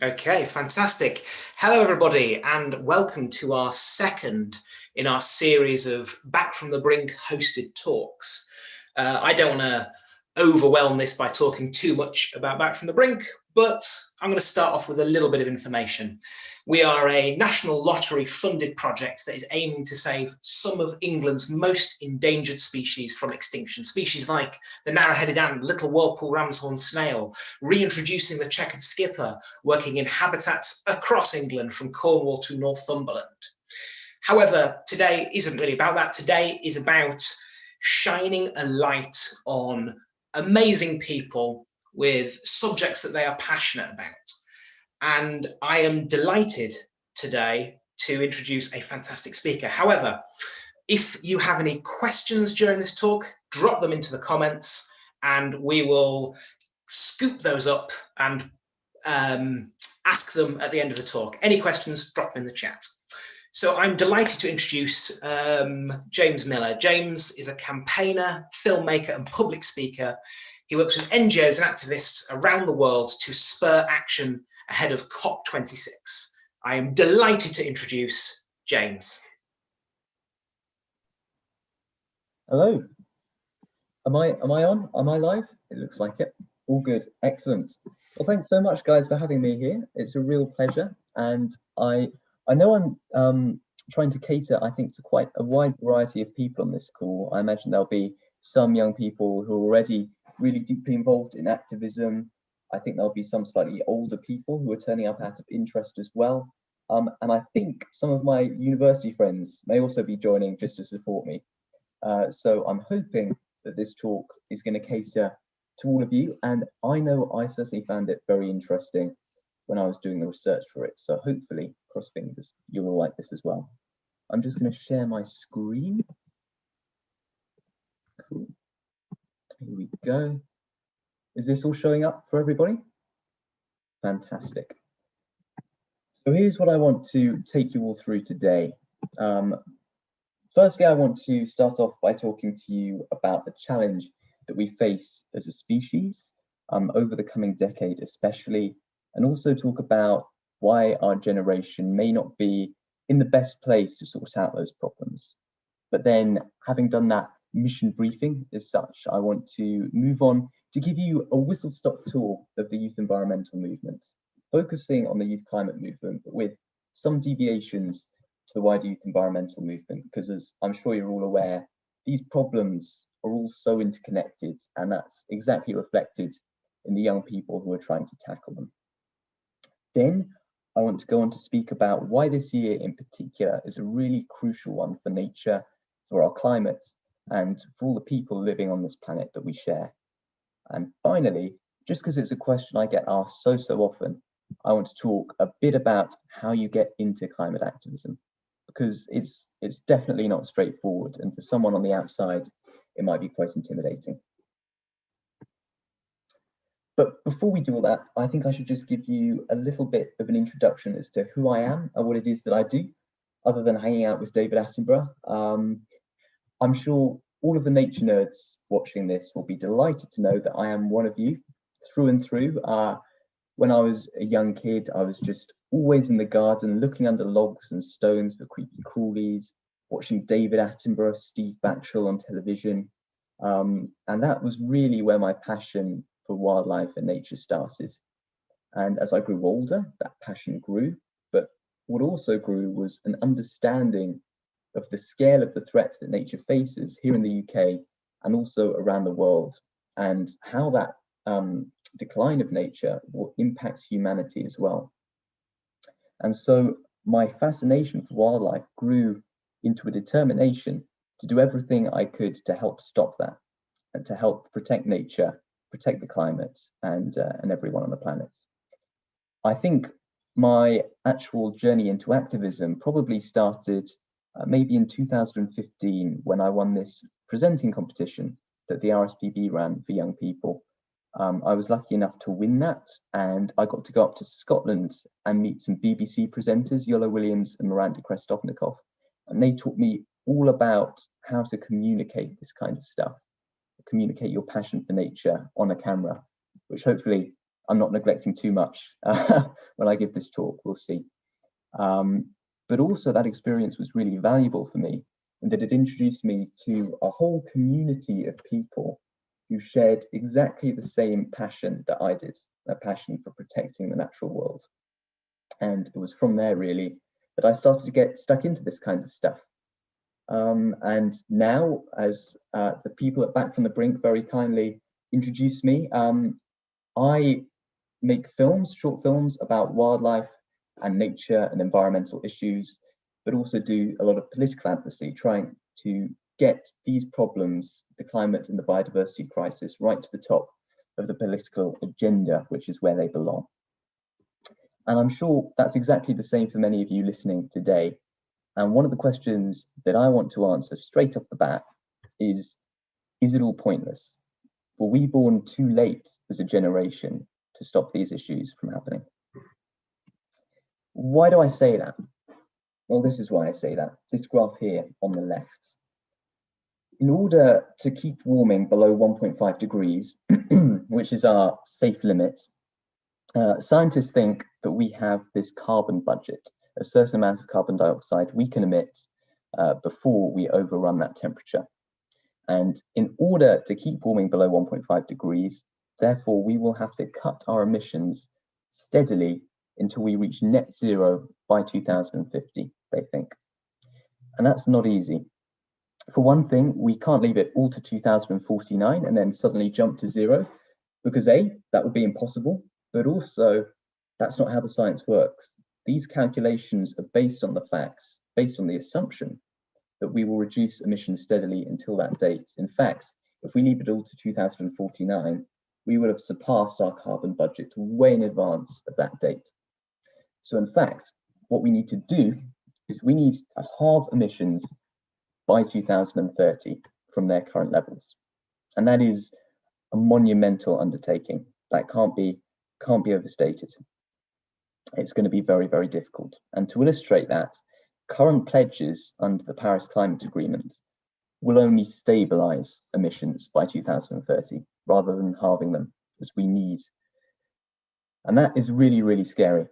Okay, fantastic. Hello, everybody, and welcome to our second in our series of Back from the Brink hosted talks. I don't want to overwhelm this by talking too much about Back from the Brink, but I'm going to start off with a little bit of information. We are a national lottery funded project that is aiming to save some of England's most endangered species from extinction. Species like the narrow-headed ant, little whirlpool ramshorn snail, reintroducing the checkered skipper, working in habitats across England from Cornwall to Northumberland. However, today isn't really about that. Today is about shining a light on amazing people with subjects that they are passionate about. And I am delighted today to introduce a fantastic speaker. However, if you have any questions during this talk, drop them into the comments and we will scoop those up and ask them at the end of the talk. Any questions, drop them in the chat. So I'm delighted to introduce James Miller. James is a campaigner, filmmaker, and public speaker. He works with NGOs and activists around the world to spur action ahead of COP26. I am delighted to introduce James. Hello. Am I on? Am I live? It looks like it. All good. Excellent. Well, thanks so much, guys, for having me here. It's a real pleasure. And I know I'm trying to cater, I think, to quite a wide variety of people on this call. I imagine there'll be some young people who are already really deeply involved in activism. I think there'll be some slightly older people who are turning up out of interest as well. And I think some of my university friends may also be joining just to support me. So I'm hoping that this talk is going to cater to all of you. And I know I certainly found it very interesting when I was doing the research for it. So hopefully, cross fingers, you will like this as well. I'm just going to share my screen. Cool. Here we go. Is this all showing up for everybody? Fantastic. So here's what I want to take you all through today. Firstly, I want to start off by talking to you about the challenge that we face as a species over the coming decade especially, and also talk about why our generation may not be in the best place to sort out those problems. But then, having done that mission briefing as such, I want to move on to give you a whistle-stop tour of the youth environmental movement, focusing on the youth climate movement, but with some deviations to the wider youth environmental movement, because as I'm sure you're all aware, these problems are all so interconnected, and that's exactly reflected in the young people who are trying to tackle them. Then I want to go on to speak about why this year in particular is a really crucial one for nature, for our climate, and for all the people living on this planet that we share. And finally, just because it's a question I get asked so often, I want to talk a bit about how you get into climate activism, because it's definitely not straightforward, and for someone on the outside, it might be quite intimidating. But before we do all that, I think I should just give you a little bit of an introduction as to who I am and what it is that I do, other than hanging out with David Attenborough. I'm sure all of the nature nerds watching this will be delighted to know that I am one of you through and through. When I was a young kid, I was just always in the garden, looking under logs and stones for creepy crawlies, watching David Attenborough, Steve Batchel on television. And that was really where my passion for wildlife and nature started. And as I grew older, that passion grew, but what also grew was an understanding of the scale of the threats that nature faces here in the UK and also around the world, and how that decline of nature will impact humanity as well. And so my fascination for wildlife grew into a determination to do everything I could to help stop that and to help protect nature, protect the climate, and everyone on the planet. I think my actual journey into activism probably started maybe in 2015 when I won this presenting competition that the RSPB ran for young people. I was lucky enough to win that, and I got to go up to Scotland and meet some BBC presenters, Yola Williams and Miranda Krestopnikov, and they taught me all about how to communicate this kind of stuff, communicate your passion for nature on a camera, which hopefully I'm not neglecting too much when I give this talk, we'll see. But also that experience was really valuable for me, in that it introduced me to a whole community of people who shared exactly the same passion that I did, a passion for protecting the natural world. And it was from there really that I started to get stuck into this kind of stuff. And now, as the people at Back from the Brink very kindly introduced me, I make films, short films about wildlife and nature and environmental issues, but also do a lot of political advocacy, trying to get these problems, the climate and the biodiversity crisis, right to the top of the political agenda, which is where they belong. And I'm sure that's exactly the same for many of you listening today. And one of the questions that I want to answer straight off the bat is it all pointless? Were we born too late as a generation to stop these issues from happening? Why do I say that? Well, this is why I say that. This graph here on the left. In order to keep warming below 1.5 degrees, which is our safe limit, scientists think that we have this carbon budget, a certain amount of carbon dioxide we can emit before we overrun that temperature. And in order to keep warming below 1.5 degrees, therefore, we will have to cut our emissions steadily until we reach net zero by 2050, they think. And that's not easy. For one thing, we can't leave it all to 2049 and then suddenly jump to zero, because A, that would be impossible, but also that's not how the science works. These calculations are based on the facts, based on the assumption that we will reduce emissions steadily until that date. In fact, if we leave it all to 2049, we will have surpassed our carbon budget way in advance of that date. So in fact, what we need to do is we need to halve emissions by 2030 from their current levels. And that is a monumental undertaking that can't be overstated. It's going to be very, very difficult. And to illustrate that, current pledges under the Paris Climate Agreement will only stabilize emissions by 2030 rather than halving them, as we need. And that is really, really scary.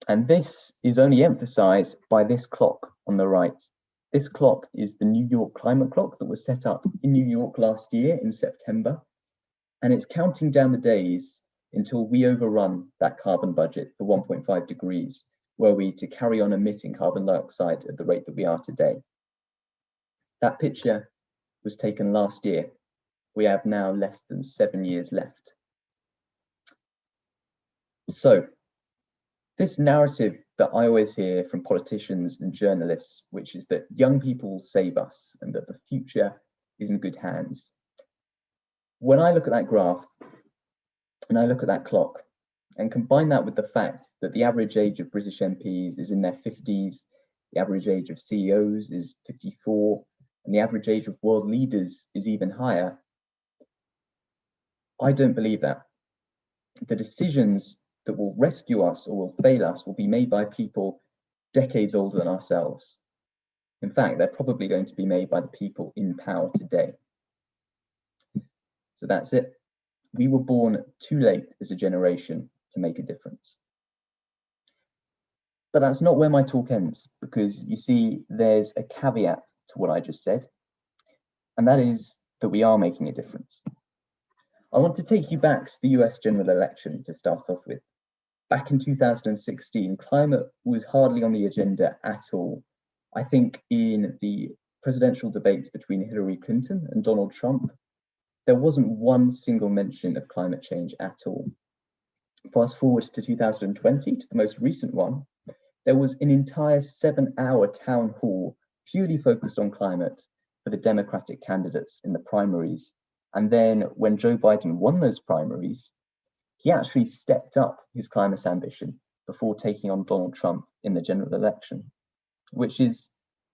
And this is only emphasized by this clock on the right. This clock is the New York climate clock that was set up in New York last year in September. And it's counting down the days until we overrun that carbon budget for 1.5 degrees, were we to carry on emitting carbon dioxide at the rate that we are today. That picture was taken last year. We have now less than 7 years left. So, this narrative that I always hear from politicians and journalists, which is that young people will save us and that the future is in good hands. When I look at that graph and I look at that clock and combine that with the fact that the average age of British MPs is in their 50s, the average age of CEOs is 54, and the average age of world leaders is even higher, I don't believe that. The decisions that will rescue us or will fail us will be made by people decades older than ourselves. In fact, they're probably going to be made by the people in power today. So that's it. We were born too late as a generation to make a difference. But that's not where my talk ends, because you see, there's a caveat to what I just said, and that is that we are making a difference. I want to take you back to the US general election to start off with. Back in 2016, climate was hardly on the agenda at all. I think in the presidential debates between Hillary Clinton and Donald Trump, there wasn't one single mention of climate change at all. Fast forward to 2020, to the most recent one, there was an entire 7-hour town hall purely focused on climate for the Democratic candidates in the primaries. And then when Joe Biden won those primaries, he actually stepped up his climate ambition before taking on Donald Trump in the general election, which is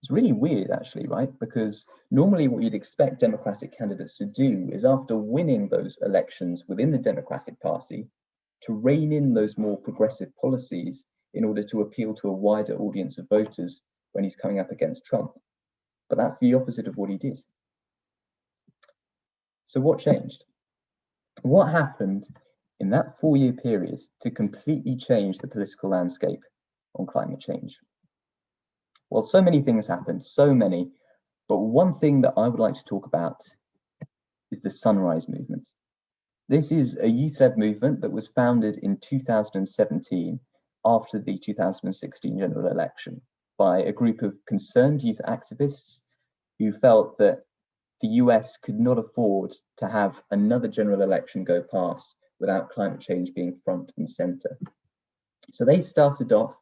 really weird, actually, right? Because normally what you'd expect Democratic candidates to do is, after winning those elections within the Democratic Party, to rein in those more progressive policies in order to appeal to a wider audience of voters when he's coming up against Trump. But that's the opposite of what he did. So what changed? What happened in that 4-year period to completely change the political landscape on climate change? Well, so many things happened, so many, but one thing that I would like to talk about is the Sunrise Movement. This is a youth-led movement that was founded in 2017 after the 2016 general election by a group of concerned youth activists who felt that the US could not afford to have another general election go past without climate change being front and center. So they started off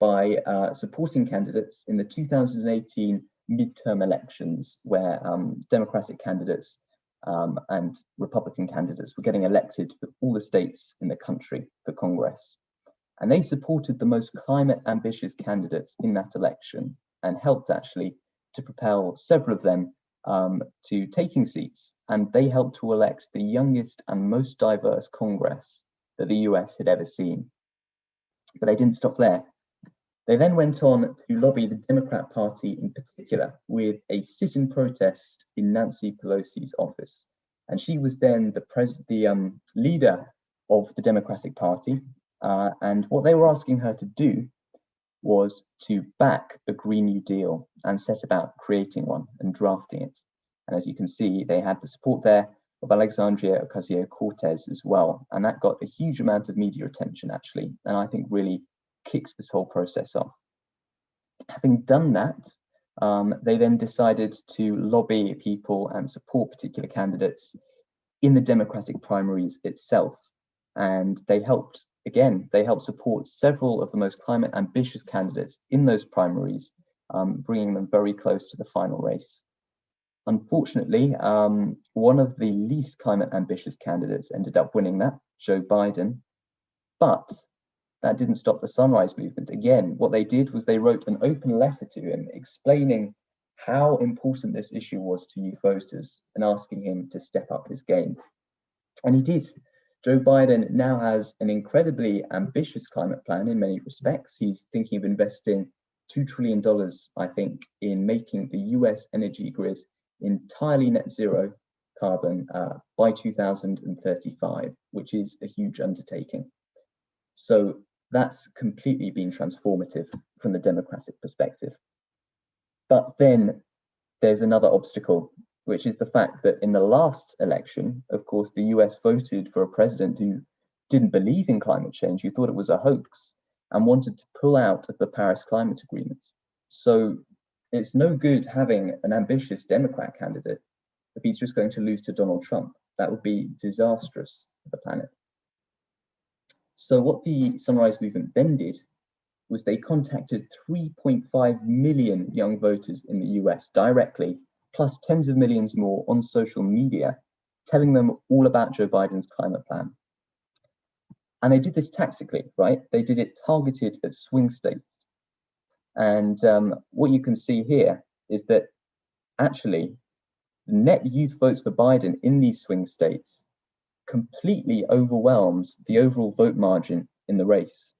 by supporting candidates in the 2018 midterm elections, where Democratic candidates and Republican candidates were getting elected for all the states in the country for Congress. And they supported the most climate ambitious candidates in that election and helped actually to propel several of them to taking seats. And they helped to elect the youngest and most diverse Congress that the US had ever seen. But they didn't stop there. They then went on to lobby the Democrat Party in particular with a sit-in protest in Nancy Pelosi's office. And she was then the leader of the Democratic Party. And what they were asking her to do was to back a Green New Deal and set about creating one and drafting it. And as you can see, they had the support there of Alexandria Ocasio-Cortez as well. And that got a huge amount of media attention, actually, and I think really kicked this whole process off. Having done that, they then decided to lobby people and support particular candidates in the Democratic primaries itself. And they helped support several of the most climate ambitious candidates in those primaries, bringing them very close to the final race. Unfortunately, one of the least climate ambitious candidates ended up winning that, Joe Biden, but that didn't stop the Sunrise Movement. Again, what they did was they wrote an open letter to him explaining how important this issue was to youth voters and asking him to step up his game. And he did. Joe Biden now has an incredibly ambitious climate plan in many respects. He's thinking of investing $2 trillion, I think, in making the US energy grid entirely net zero carbon by 2035, which is a huge undertaking. So that's completely been transformative from the Democratic perspective. But then there's another obstacle, which is the fact that in the last election, of course, the US voted for a president who didn't believe in climate change, who thought it was a hoax and wanted to pull out of the Paris Climate Agreement. So it's no good having an ambitious Democrat candidate if he's just going to lose to Donald Trump. That would be disastrous for the planet. So what the Sunrise Movement then did was they contacted 3.5 million young voters in the US directly, plus tens of millions more on social media, telling them all about Joe Biden's climate plan. And they did this tactically, right? They did it targeted at swing states. And what you can see here is that actually the net youth votes for Biden in these swing states completely overwhelms the overall vote margin in the race.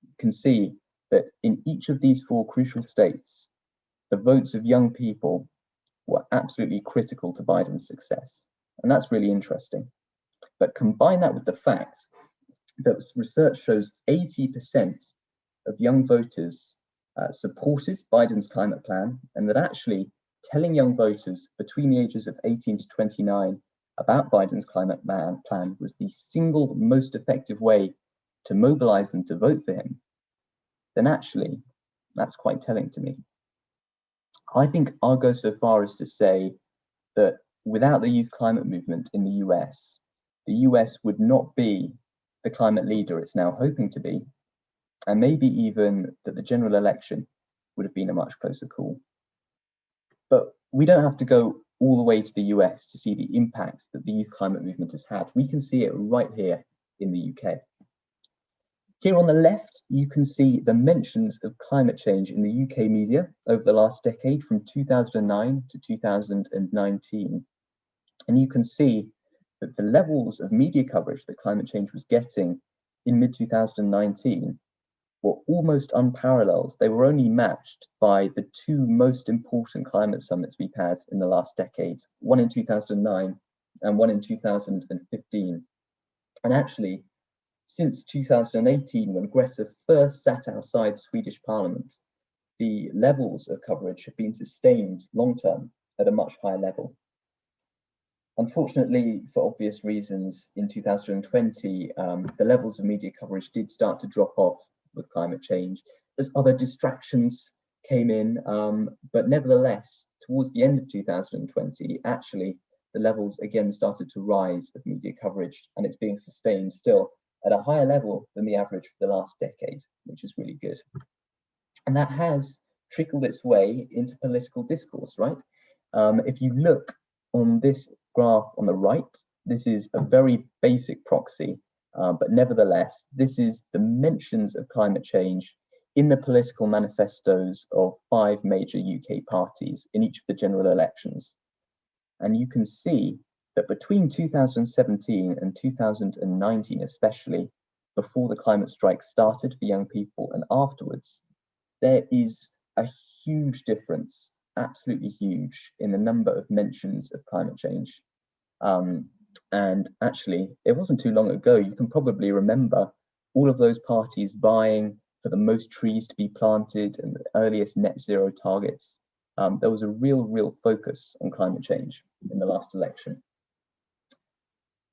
You can see that in each of these 4 crucial states, the votes of young people were absolutely critical to Biden's success. And that's really interesting. But combine that with the fact that research shows 80% of young voters supported Biden's climate plan, and that actually telling young voters between the ages of 18 to 29 about Biden's climate plan was the single most effective way to mobilize them to vote for him, then actually that's quite telling to me. I think I'll go so far as to say that without the youth climate movement in the US would not be the climate leader it's now hoping to be, and maybe even that the general election would have been a much closer call. But we don't have to go all the way to the US to see the impact that the youth climate movement has had. We can see it right here in the UK. Here on the left, you can see the mentions of climate change in the UK media over the last decade from 2009 to 2019. And you can see that the levels of media coverage that climate change was getting in mid-2019 were almost unparalleled. They were only matched by the 2 most important climate summits we've had in the last decade, one in 2009 and one in 2015. And actually, since 2018, when Greta first sat outside Swedish Parliament, the levels of coverage have been sustained long-term at a much higher level. Unfortunately, for obvious reasons, in 2020, the levels of media coverage did start to drop off with climate change as other distractions came in. But nevertheless, towards the end of 2020, actually, the levels again started to rise of media coverage, and it's being sustained still at a higher level than the average for the last decade, which is really good. And that has trickled its way into political discourse, right? If you look on this graph on the right, this is a very basic proxy, but nevertheless, this is the mentions of climate change in the political manifestos of 5 major UK parties in each of the general elections. And you can see that between 2017 and 2019, especially before the climate strike started for young people and afterwards, there is a huge difference, absolutely huge, in the number of mentions of climate change. And actually, it wasn't too long ago, you can probably remember all of those parties vying for the most trees to be planted and the earliest net zero targets. There was a real focus on climate change in the last election.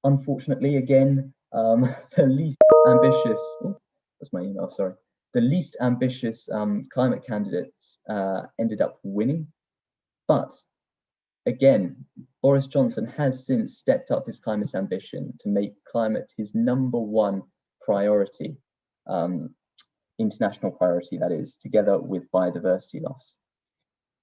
Unfortunately, again, the least ambitious, that's my email, sorry. The least ambitious climate candidates ended up winning. But again, Boris Johnson has since stepped up his climate ambition to make climate his #1 priority, international priority, that is, together with biodiversity loss.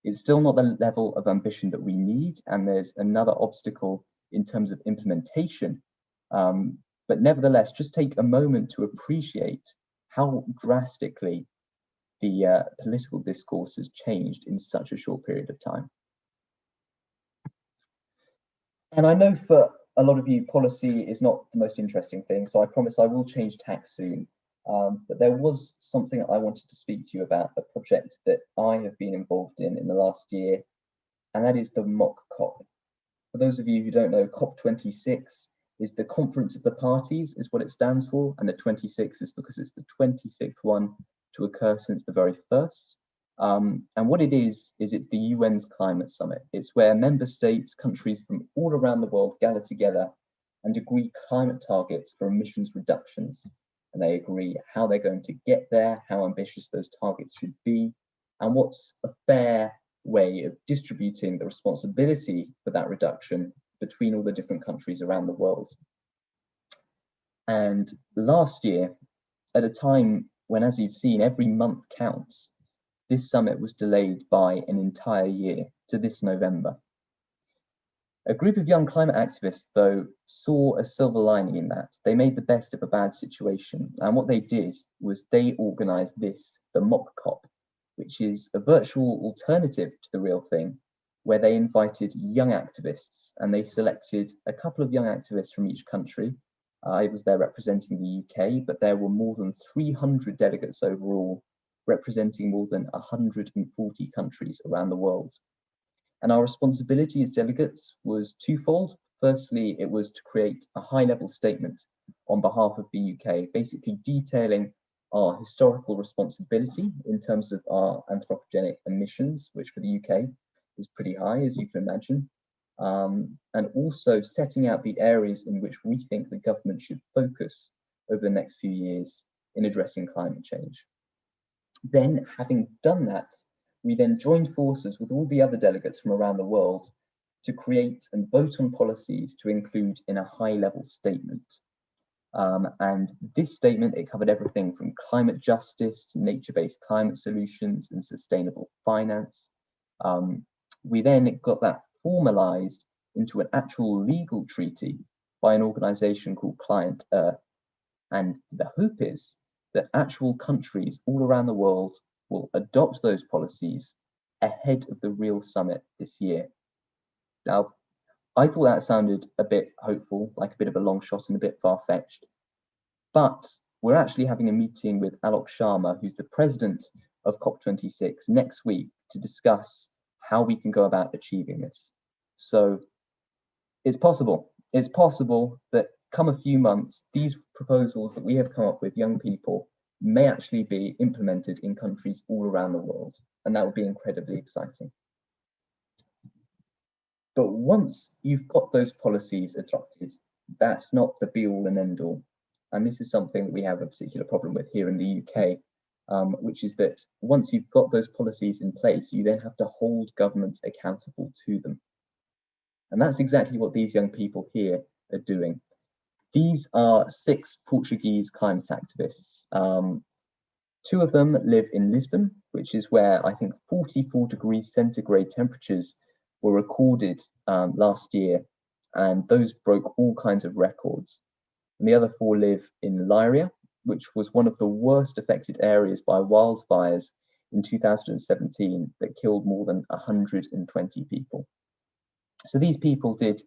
It's still not the level of ambition that we need, and there's another obstacle in terms of implementation. But nevertheless, just take a moment to appreciate how drastically the political discourse has changed in such a short period of time. And I know for a lot of you, policy is not the most interesting thing, so I promise I will change tack soon. But there was something I wanted to speak to you about, a project that I have been involved in the last year, and that is the mock COP. For those of you who don't know, COP26 is the Conference of the Parties, is what it stands for, and the 26 is because it's the 26th one to occur since the very first. And what it is it's the UN's climate summit. It's where member states, countries from all around the world gather together and agree climate targets for emissions reductions. And they agree how they're going to get there, how ambitious those targets should be, and what's a fair way of distributing the responsibility for that reduction between all the different countries around the world. And last year, at a time when, as you've seen, every month counts, this summit was delayed by an entire year to this November. A group of young climate activists, though, saw a silver lining in that. They made the best of a bad situation. And what they did was they organized this, the mock COP, which is a virtual alternative to the real thing, where they invited young activists, and they selected a couple of young activists from each country. I was there representing the UK, but there were more than 300 delegates overall, representing more than 140 countries around the world. And our responsibility as delegates was twofold. Firstly, it was to create a high-level statement on behalf of the UK, basically detailing our historical responsibility in terms of our anthropogenic emissions, which for the UK is pretty high, as you can imagine, and also setting out the areas in which we think the government should focus over the next few years in addressing climate change. Then, having done that, we then joined forces with all the other delegates from around the world to create and vote on policies to include in a high-level statement. And this statement, it covered everything from climate justice to nature-based climate solutions and sustainable finance. We then got that formalized into an actual legal treaty by an organization called Client Earth. And the hope is that actual countries all around the world will adopt those policies ahead of the real summit this year. Now, I thought that sounded a bit hopeful, like a bit of a long shot and a bit far-fetched, but we're actually having a meeting with Alok Sharma, who's the president of COP26, next week to discuss how we can go about achieving this. So it's possible that come a few months, these proposals that we have come up with, young people, may actually be implemented in countries all around the world, and that would be incredibly exciting. But once you've got those policies adopted, that's not the be all and end all. And this is something that we have a particular problem with here in the UK, which is that once you've got those policies in place, you then have to hold governments accountable to them. And that's exactly what these young people here are doing. These are 6 Portuguese climate activists. 2 of them live in Lisbon, which is where I think 44 degrees centigrade temperatures were recorded last year, and those broke all kinds of records. And the other 4 live in Leiria, which was one of the worst affected areas by wildfires in 2017 that killed more than 120 people. So these people did,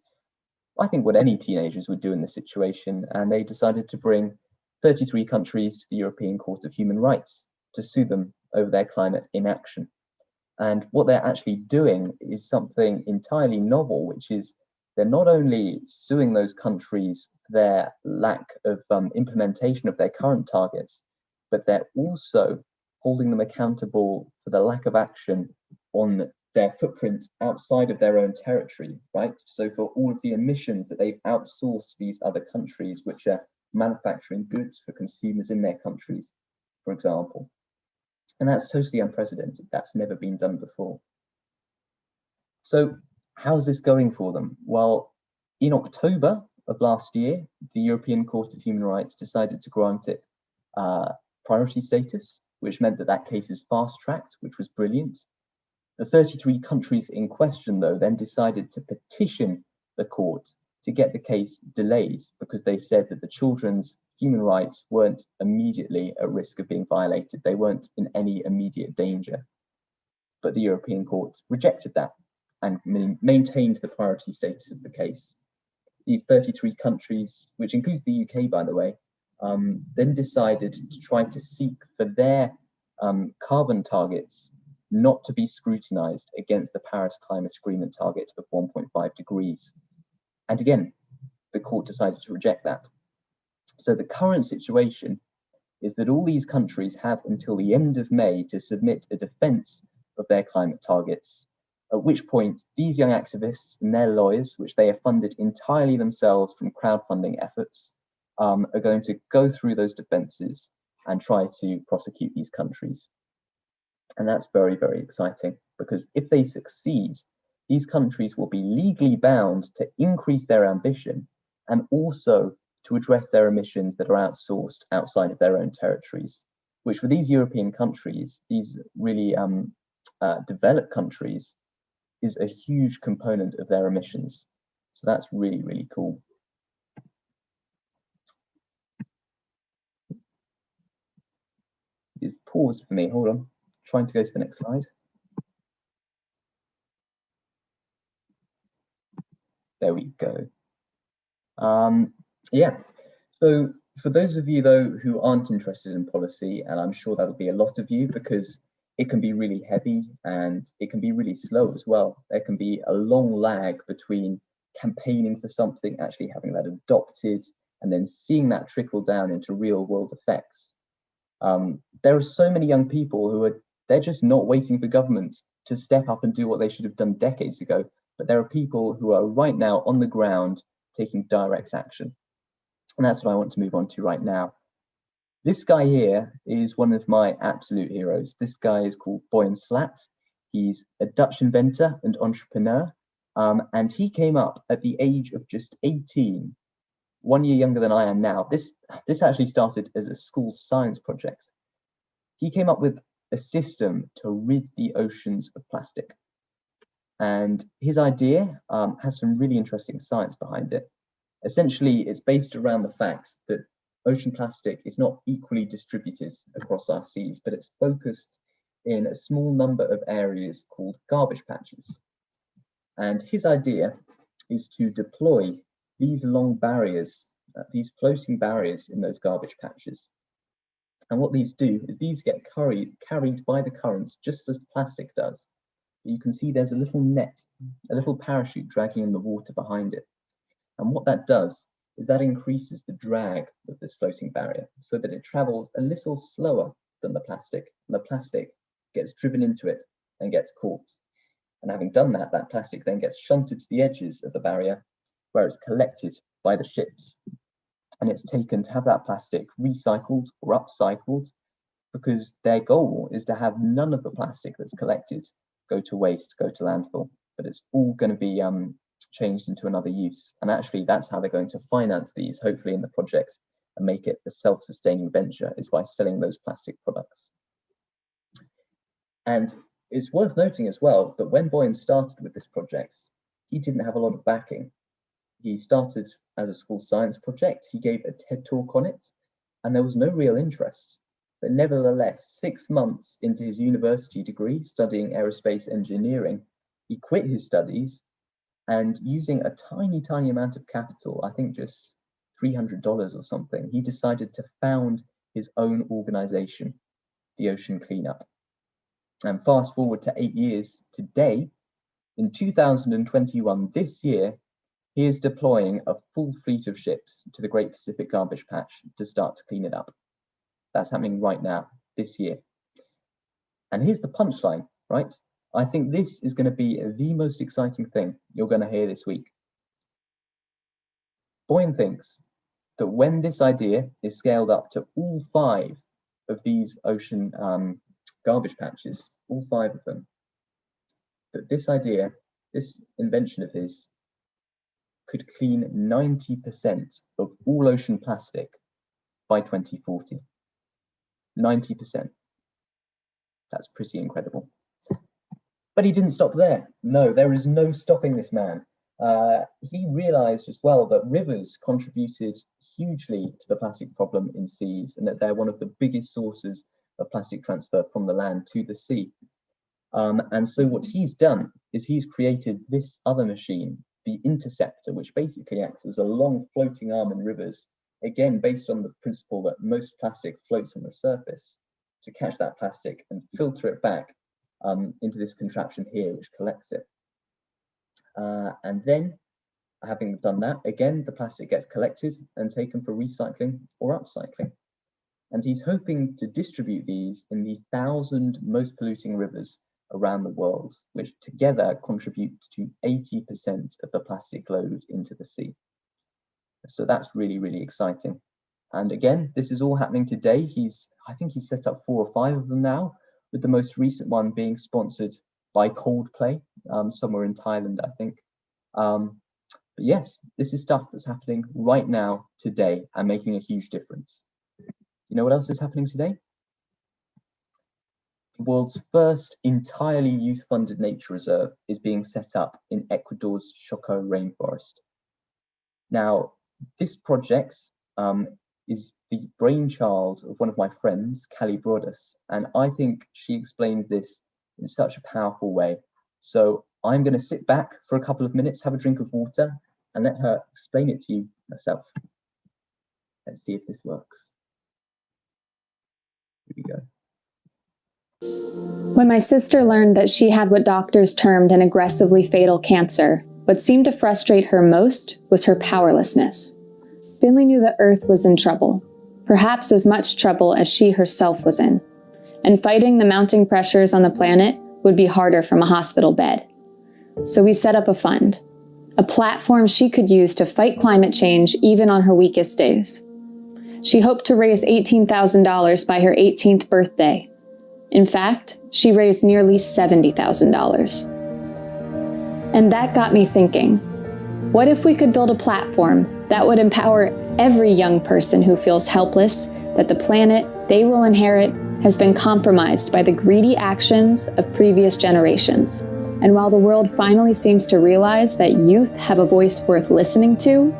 I think, what any teenagers would do in this situation, and they decided to bring 33 countries to the European Court of Human Rights to sue them over their climate inaction. And what they're actually doing is something entirely novel, which is they're not only suing those countries for their lack of implementation of their current targets, but they're also holding them accountable for the lack of action on their footprint outside of their own territory, right? So for all of the emissions that they've outsourced to these other countries, which are manufacturing goods for consumers in their countries, for example. And that's totally unprecedented. That's never been done before. So how's this going for them? Well, in October of last year, the European Court of Human Rights decided to grant it priority status, which meant that that case is fast-tracked, which was brilliant. The 33 countries in question, though, then decided to petition the court to get the case delayed because they said that the children's human rights weren't immediately at risk of being violated. They weren't in any immediate danger. But the European Court rejected that and maintained the priority status of the case. These 33 countries, which includes the UK, by the way, then decided to try to seek for their carbon targets not to be scrutinized against the Paris Climate Agreement target of 1.5 degrees. And again, the court decided to reject that. So the current situation is that all these countries have until the end of May to submit a defense of their climate targets, at which point these young activists and their lawyers, which they have funded entirely themselves from crowdfunding efforts, are going to go through those defenses and try to prosecute these countries. And that's very, very exciting, because if they succeed, these countries will be legally bound to increase their ambition and also to address their emissions that are outsourced outside of their own territories, which for these European countries, these really developed countries, is a huge component of their emissions. So that's really, really cool. It's paused for me, hold on. Trying to go to the next slide. There we go. Yeah, so for those of you though who aren't interested in policy, and I'm sure that'll be a lot of you because it can be really heavy and it can be really slow as well. There can be a long lag between campaigning for something, actually having that adopted, and then seeing that trickle down into real world effects. There are so many young people who they're just not waiting for governments to step up and do what they should have done decades ago. But there are people who are right now on the ground taking direct action. And that's what I want to move on to right now. This guy here is one of my absolute heroes. This guy is called Boyan Slat. He's a Dutch inventor and entrepreneur. And he came up at the age of just 18, 1 year younger than I am now. This actually started as a school science project. He came up with a system to rid the oceans of plastic. And his idea has some really interesting science behind it. Essentially, it's based around the fact that ocean plastic is not equally distributed across our seas, but it's focused in a small number of areas called garbage patches. And his idea is to deploy these long barriers, these floating barriers in those garbage patches. And what these do is these get carried by the currents just as plastic does. You can see there's a little net, a little parachute dragging in the water behind it. And what that does is that increases the drag of this floating barrier so that it travels a little slower than the plastic, and the plastic gets driven into it and gets caught. And having done that, that plastic then gets shunted to the edges of the barrier where it's collected by the ships. And it's taken to have that plastic recycled or upcycled, because their goal is to have none of the plastic that's collected go to waste, go to landfill, but it's all going to be changed into another use. And actually, that's how they're going to finance these, hopefully in the project, and make it a self-sustaining venture, is by selling those plastic products. And it's worth noting as well that when Boyan started with this project, he didn't have a lot of backing. He started as a school science project, he gave a TED talk on it, and there was no real interest. But nevertheless, 6 months into his university degree, studying aerospace engineering, he quit his studies, and using a tiny, tiny amount of capital, I think just $300 or something, he decided to found his own organization, the Ocean Cleanup. And fast forward to 8 years today, in 2021, this year, he is deploying a full fleet of ships to the Great Pacific Garbage Patch to start to clean it up. That's happening right now, this year. And here's the punchline, right? I think this is going to be the most exciting thing you're going to hear this week. Boyan thinks that when this idea is scaled up to all 5 of these ocean garbage patches, all 5 of them, that this idea, this invention of his, could clean 90% of all ocean plastic by 2040. 90%. That's pretty incredible. But he didn't stop there. No, there is no stopping this man. He realized as well that rivers contributed hugely to the plastic problem in seas, and that they're one of the biggest sources of plastic transfer from the land to the sea. And so what he's done is he's created this other machine, the interceptor, which basically acts as a long floating arm in rivers, again, based on the principle that most plastic floats on the surface, to catch that plastic and filter it back into this contraption here, which collects it. And then, having done that, again, the plastic gets collected and taken for recycling or upcycling. And he's hoping to distribute these in the 1,000 most polluting rivers around the world, which together contribute to 80% of the plastic load into the sea. So that's really, really exciting. And again, this is all happening today. I think he's set up 4 or 5 of them now, with the most recent one being sponsored by Coldplay, somewhere in Thailand, I think. But yes, this is stuff that's happening right now, today, and making a huge difference. You know what else is happening today? The world's first entirely youth-funded nature reserve is being set up in Ecuador's Choco rainforest. Now, this project is the brainchild of one of my friends, Callie Broadus, and I think she explains this in such a powerful way. So I'm going to sit back for a couple of minutes, have a drink of water, and let her explain it to you herself. Let's see if this works. Here we go. When my sister learned that she had what doctors termed an aggressively fatal cancer, what seemed to frustrate her most was her powerlessness. Finley knew the Earth was in trouble, perhaps as much trouble as she herself was in, and fighting the mounting pressures on the planet would be harder from a hospital bed. So we set up a fund, a platform she could use to fight climate change even on her weakest days. She hoped to raise $18,000 by her 18th birthday. In fact, she raised nearly $70,000. And that got me thinking, what if we could build a platform that would empower every young person who feels helpless that the planet they will inherit has been compromised by the greedy actions of previous generations? And while the world finally seems to realize that youth have a voice worth listening to,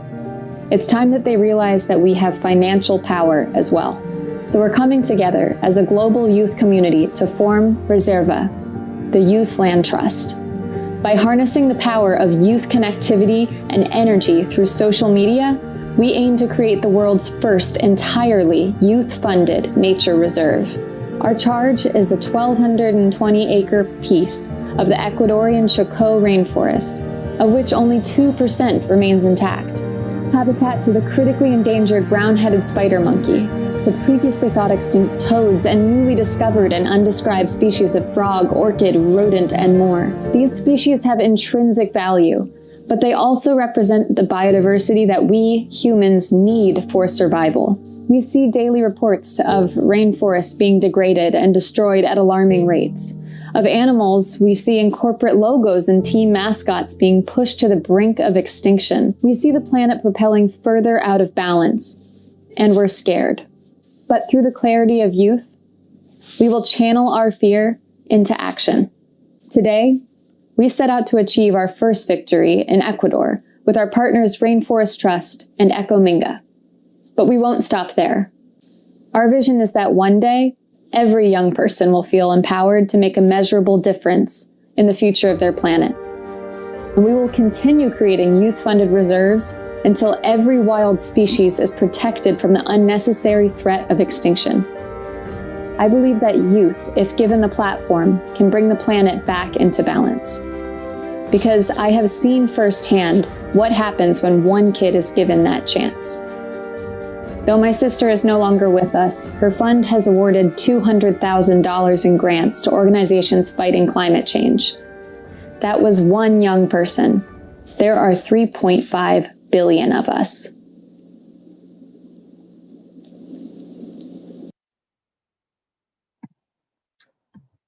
it's time that they realize that we have financial power as well. So we're coming together as a global youth community to form Reserva, the Youth Land Trust. By harnessing the power of youth connectivity and energy through social media, we aim to create the world's first entirely youth-funded nature reserve. Our charge is a 1,220-acre piece of the Ecuadorian Choco rainforest, of which only 2% remains intact. habitat to the critically endangered brown-headed spider monkey, to previously thought extinct toads and newly discovered and undescribed species of frog, orchid, rodent, and more. These species have intrinsic value, but they also represent the biodiversity that we humans need for survival. We see daily reports of rainforests being degraded and destroyed at alarming rates. Of animals we see in corporate logos and team mascots being pushed to the brink of extinction. We see the planet propelling further out of balance, and we're scared. But through the clarity of youth, we will channel our fear into action. Today, we set out to achieve our first victory in Ecuador with our partners Rainforest Trust and Ecominga. But we won't stop there. Our vision is that one day, every young person will feel empowered to make a measurable difference in the future of their planet. And we will continue creating youth-funded reserves until every wild species is protected from the unnecessary threat of extinction. I believe that youth, if given the platform, can bring the planet back into balance. Because I have seen firsthand what happens when one kid is given that chance. Though my sister is no longer with us, her fund has awarded $200,000 in grants to organizations fighting climate change. That was one young person. There are 3.5 billion of us.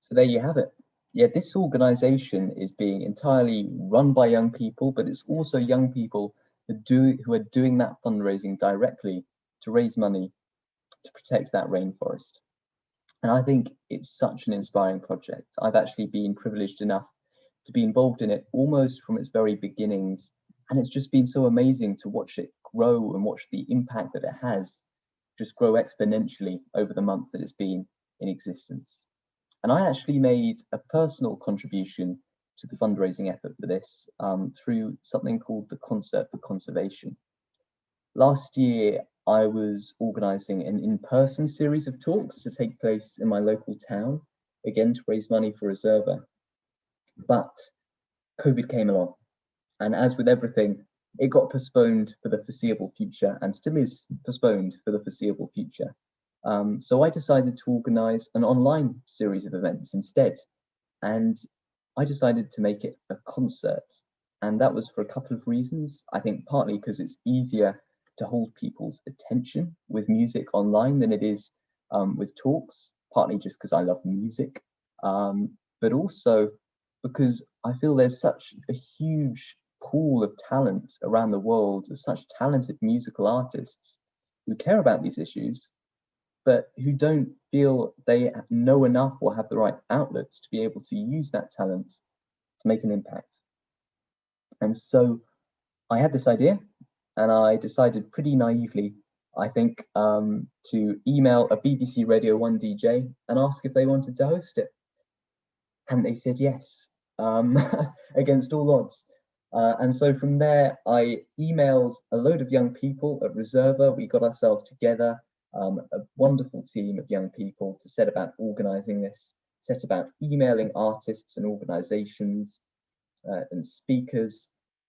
So there you have it. Yeah, this organization is being entirely run by young people, but it's also young people who are doing that fundraising directly to raise money to protect that rainforest. And I think it's such an inspiring project. I've actually been privileged enough to be involved in it almost from its very beginnings. And it's just been so amazing to watch it grow and watch the impact that it has just grow exponentially over the months that it's been in existence. And I actually made a personal contribution to the fundraising effort for this through something called the Concert for Conservation. Last year, I was organising an in-person series of talks to take place in my local town, again to raise money for Reserva. But COVID came along, and as with everything, it got postponed for the foreseeable future and still is postponed for the foreseeable future. So I decided to organise an online series of events instead, and I decided to make it a concert. And that was for a couple of reasons. I think partly because it's easier to hold people's attention with music online than it is with talks, partly just because I love music, but also because I feel there's such a huge pool of talent around the world, of such talented musical artists who care about these issues, but who don't feel they know enough or have the right outlets to be able to use that talent to make an impact. And so I had this idea, and I decided pretty naively, I think, to email a BBC Radio 1 DJ and ask if they wanted to host it. And they said yes, against all odds. And so from there, I emailed a load of young people at Reserva. We got ourselves together, a wonderful team of young people to set about organising this, set about emailing artists and organisations and speakers.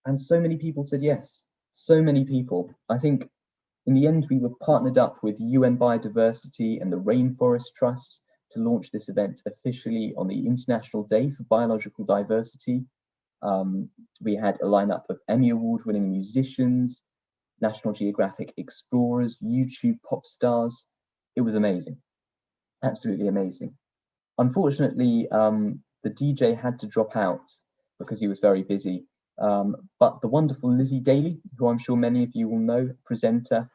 And so many people said yes, so many people. I think in the end, we were partnered up with UN Biodiversity and the Rainforest Trust to launch this event officially on the International Day for Biological Diversity. We had a lineup of Emmy Award-winning musicians, National Geographic explorers, YouTube pop stars. It was amazing, absolutely amazing. Unfortunately, the DJ had to drop out because he was very busy. But the wonderful Lizzie Daly, who I'm sure many of you will know, presenter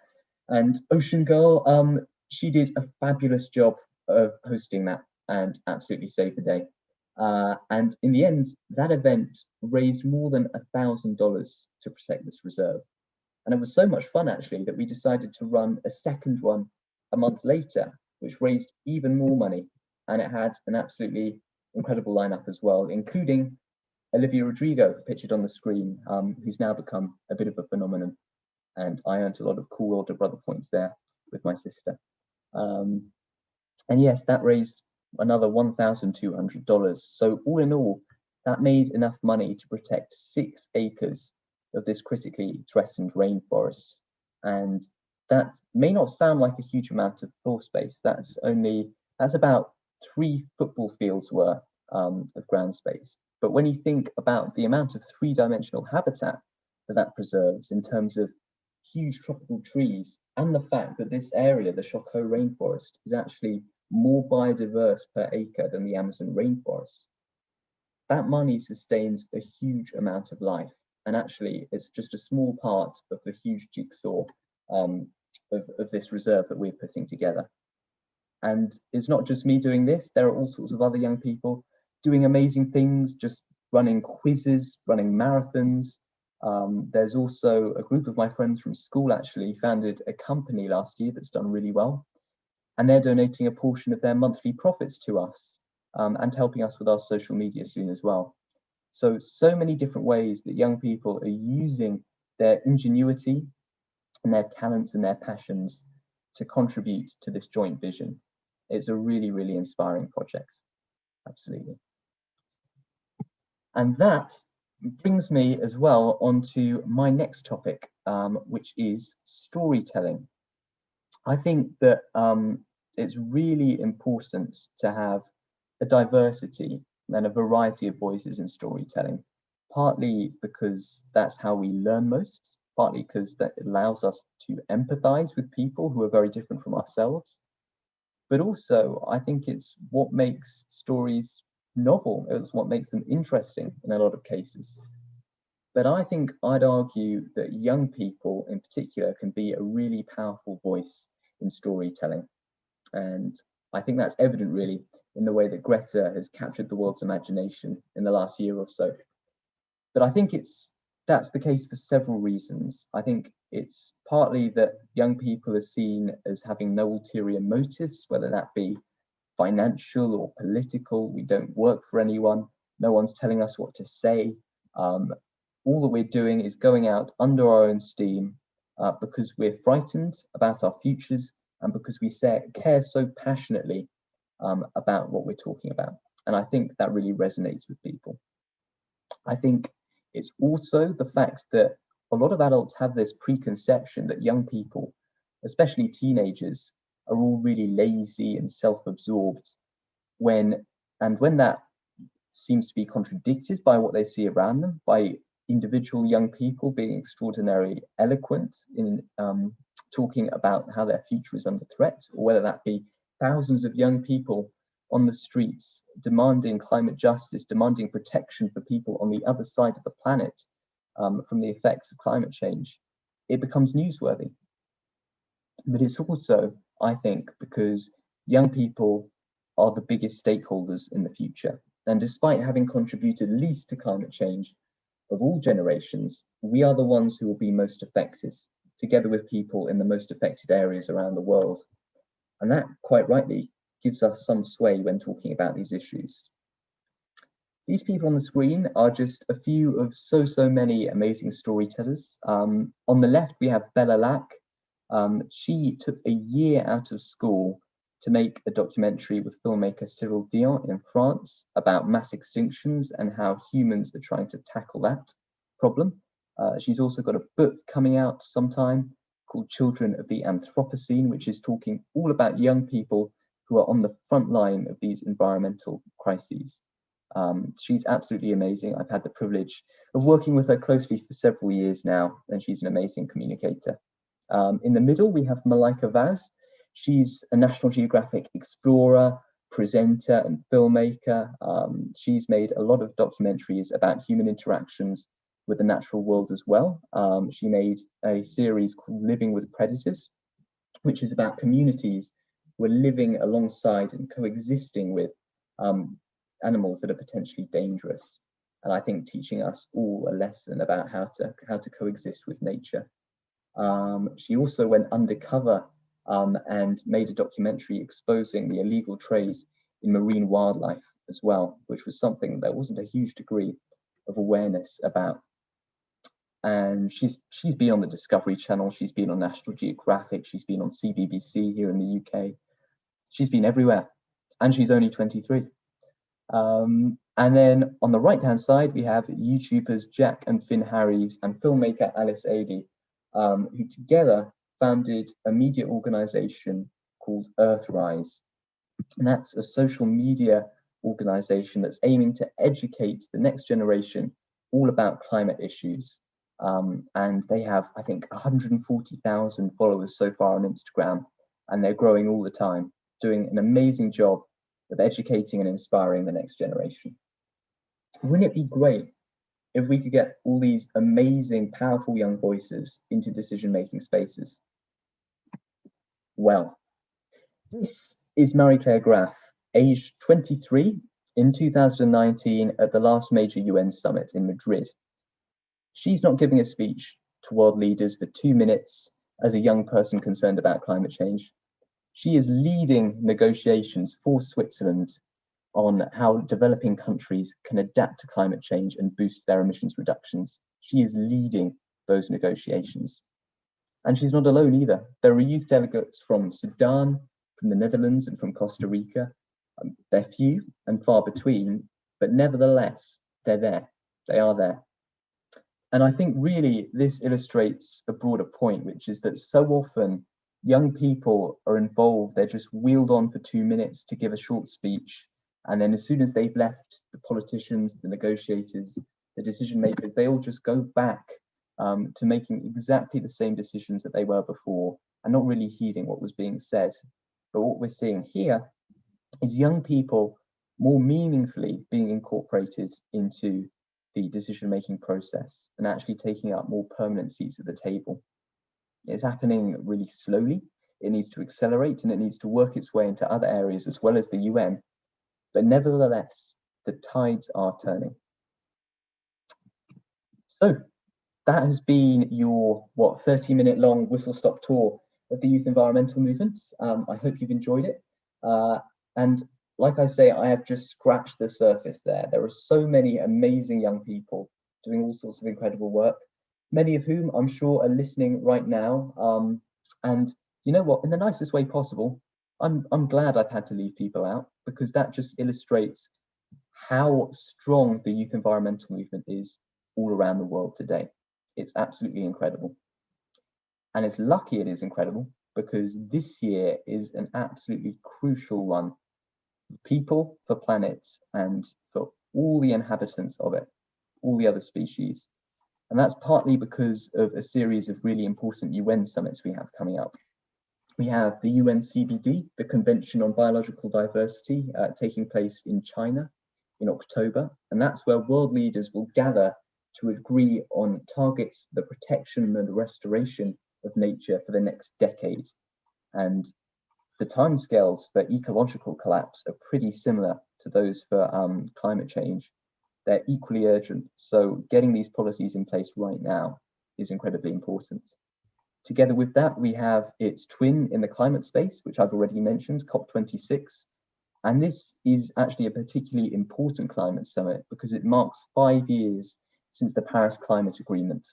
and Ocean Girl, she did a fabulous job of hosting that and absolutely saved the day. And in the end, that event raised more than $1,000 to protect this reserve. And it was so much fun, actually, that we decided to run a second one a month later, which raised even more money. And it had an absolutely incredible lineup as well, including Olivia Rodrigo, pictured on the screen, who's now become a bit of a phenomenon. And I earned a lot of cool older brother points there with my sister. And yes, that raised another $1,200. So all in all, that made enough money to protect 6 acres of this critically threatened rainforest. And that may not sound like a huge amount of floor space. That's about 3 football fields worth of ground space. But when you think about the amount of 3-dimensional habitat that preserves in terms of huge tropical trees, and the fact that this area, the Choco rainforest, is actually more biodiverse per acre than the Amazon rainforest, that money sustains a huge amount of life. And actually, it's just a small part of the huge jigsaw of this reserve that we're putting together. And it's not just me doing this. There are all sorts of other young people doing amazing things, just running quizzes, running marathons. There's also a group of my friends from school actually founded a company last year that's done really well. And they're donating a portion of their monthly profits to us and helping us with our social media soon as well. So many different ways that young people are using their ingenuity and their talents and their passions to contribute to this joint vision. It's a really, really inspiring project. Absolutely. And that brings me as well onto my next topic, which is storytelling. I think that it's really important to have a diversity and a variety of voices in storytelling, partly because that's how we learn most, partly because that allows us to empathize with people who are very different from ourselves. But also, I think it's what makes stories novel. It's what makes them interesting in a lot of cases. But I think I'd argue that young people in particular can be a really powerful voice in storytelling. And I think that's evident really in the way that Greta has captured the world's imagination in the last year or so. But I think that's the case for several reasons. I think it's partly that young people are seen as having no ulterior motives, whether that be financial or political. We don't work for anyone. No one's telling us what to say. All that we're doing is going out under our own steam because we're frightened about our futures and because we care so passionately about what we're talking about. And I think that really resonates with people. I think it's also the fact that a lot of adults have this preconception that young people, especially teenagers, are all really lazy and self-absorbed when that seems to be contradicted by what they see around them, by individual young people being extraordinarily eloquent in talking about how their future is under threat, or whether that be thousands of young people on the streets demanding climate justice, demanding protection for people on the other side of the planet from the effects of climate change. It becomes newsworthy. But it's also, I think, because young people are the biggest stakeholders in the future. And despite having contributed least to climate change of all generations, we are the ones who will be most affected, together with people in the most affected areas around the world. And that, quite rightly, gives us some sway when talking about these issues. These people on the screen are just a few of so many amazing storytellers. On the left, we have Bella Lack. She took a year out of school to make a documentary with filmmaker Cyril Dion in France about mass extinctions and how humans are trying to tackle that problem. She's also got a book coming out sometime called Children of the Anthropocene, which is talking all about young people who are on the front line of these environmental crises. She's absolutely amazing. I've had the privilege of working with her closely for several years now, and she's an amazing communicator. In the middle, we have Malika Vaz. She's a National Geographic explorer, presenter, and filmmaker. She's made a lot of documentaries about human interactions with the natural world as well. She made a series called Living with Predators, which is about communities who are living alongside and coexisting with animals that are potentially dangerous. And I think teaching us all a lesson about how to coexist with nature. She also went undercover and made a documentary exposing the illegal trade in marine wildlife as well, which was something there wasn't a huge degree of awareness about. And she's been on the Discovery Channel, she's been on National Geographic, she's been on CBBC here in the UK. She's been everywhere, and she's only 23. And then on the right-hand side, we have YouTubers Jack and Finn Harries and filmmaker Alice Adey, who together founded a media organization called Earthrise. And that's a social media organization that's aiming to educate the next generation all about climate issues. And they have, I think, 140,000 followers so far on Instagram, and they're growing all the time, doing an amazing job of educating and inspiring the next generation. Wouldn't it be great if we could get all these amazing, powerful young voices into decision-making spaces? Well, this is Marie-Claire Graff, aged 23 in 2019 at the last major UN summit in Madrid. She's not giving a speech to world leaders for 2 minutes as a young person concerned about climate change. She is leading negotiations for Switzerland on how developing countries can adapt to climate change and boost their emissions reductions. She is leading those negotiations. And she's not alone either. There are youth delegates from Sudan, from the Netherlands, and from Costa Rica. They're few and far between, but nevertheless, they're there. They are there. And I think really this illustrates a broader point, which is that so often young people are involved, they're just wheeled on for 2 minutes to give a short speech. And then as soon as they've left, the politicians, the negotiators, the decision makers, they all just go back to making exactly the same decisions that they were before and not really heeding what was being said. But what we're seeing here is young people more meaningfully being incorporated into the decision-making process and actually taking up more permanent seats at the table. It's happening really slowly. It needs to accelerate and it needs to work its way into other areas as well as the UN. But nevertheless, the tides are turning. So that has been your, 30-minute long whistle-stop tour of the youth environmental movements. I hope you've enjoyed it. And like I say, I have just scratched the surface there. There are so many amazing young people doing all sorts of incredible work, many of whom I'm sure are listening right now. And you know what, in the nicest way possible, I'm glad I've had to leave people out, because that just illustrates how strong the youth environmental movement is all around the world today. It's absolutely incredible. And it's lucky it is incredible, because this year is an absolutely crucial one for people, for planets, and for all the inhabitants of it, all the other species. And that's partly because of a series of really important UN summits we have coming up. We have the UN CBD, the Convention on Biological Diversity, taking place in China in October. And that's where world leaders will gather to agree on targets for the protection and restoration of nature for the next decade. And the timescales for ecological collapse are pretty similar to those for climate change. They're equally urgent. So getting these policies in place right now is incredibly important. Together with that, we have its twin in the climate space, which I've already mentioned, COP26. And this is actually a particularly important climate summit because it marks 5 years since the Paris Climate Agreement.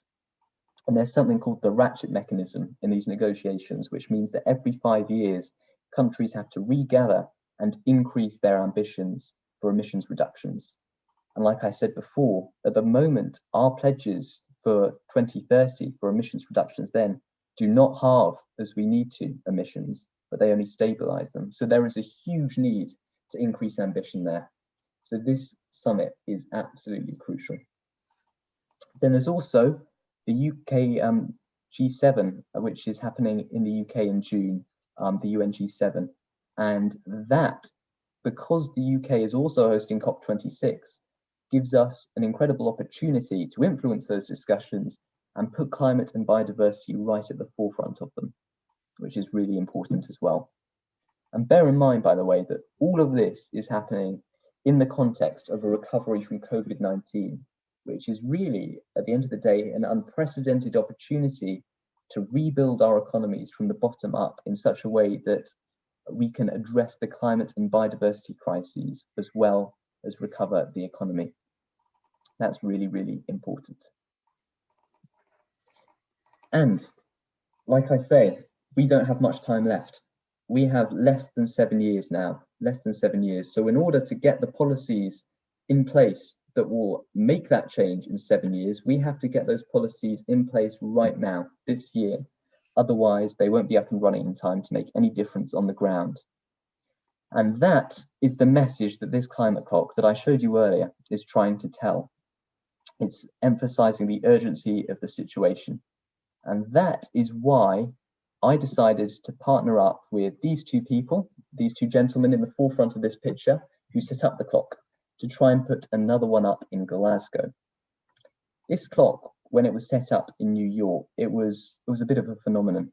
And there's something called the ratchet mechanism in these negotiations, which means that every 5 years, countries have to regather and increase their ambitions for emissions reductions. And like I said before, at the moment, our pledges for 2030 for emissions reductions then do not halve as we need to emissions, but they only stabilize them. So there is a huge need to increase ambition there. So this summit is absolutely crucial. Then there's also the UK G7, which is happening in the UK in June, the UN G7. And that, because the UK is also hosting COP26, gives us an incredible opportunity to influence those discussions and put climate and biodiversity right at the forefront of them, which is really important as well. And bear in mind, by the way, that all of this is happening in the context of a recovery from COVID-19, which is really, at the end of the day, an unprecedented opportunity to rebuild our economies from the bottom up in such a way that we can address the climate and biodiversity crises as well as recover the economy. That's really, really important. And like I say, we don't have much time left. We have less than 7 years now less than 7 years. So in order to get the policies in place that will make that change in 7 years, we have to get those policies in place right now, this year. Otherwise, they won't be up and running in time to make any difference on the ground. And that is the message that this climate clock that I showed you earlier is trying to tell. It's emphasizing the urgency of the situation. And that is why I decided to partner up with these two people, these two gentlemen in the forefront of this picture, who set up the clock, to try and put another one up in Glasgow. This clock, when it was set up in New York, it was a bit of a phenomenon.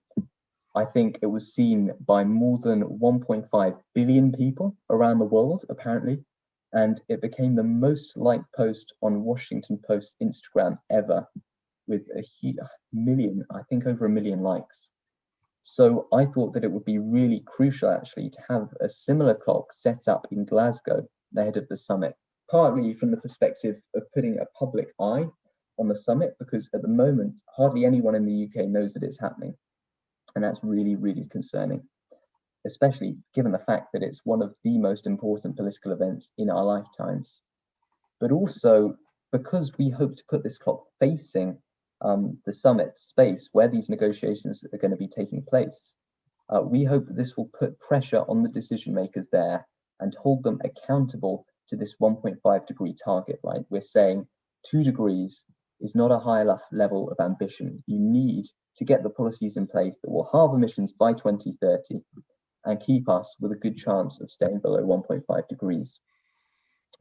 I think it was seen by more than 1.5 billion people around the world, apparently, and it became the most liked post on Washington Post Instagram ever, with a huge million, I think over 1 million likes. So I thought that it would be really crucial actually to have a similar clock set up in Glasgow ahead of the summit, partly from the perspective of putting a public eye on the summit, because at the moment, hardly anyone in the UK knows that it's happening. And that's really, really concerning, especially given the fact that it's one of the most important political events in our lifetimes. But also because we hope to put this clock facing the summit space where these negotiations are going to be taking place, we hope that this will put pressure on the decision makers there and hold them accountable to this 1.5 degree target, right? We're saying 2 degrees is not a high enough level of ambition. You need to get the policies in place that will halve emissions by 2030 and keep us with a good chance of staying below 1.5 degrees.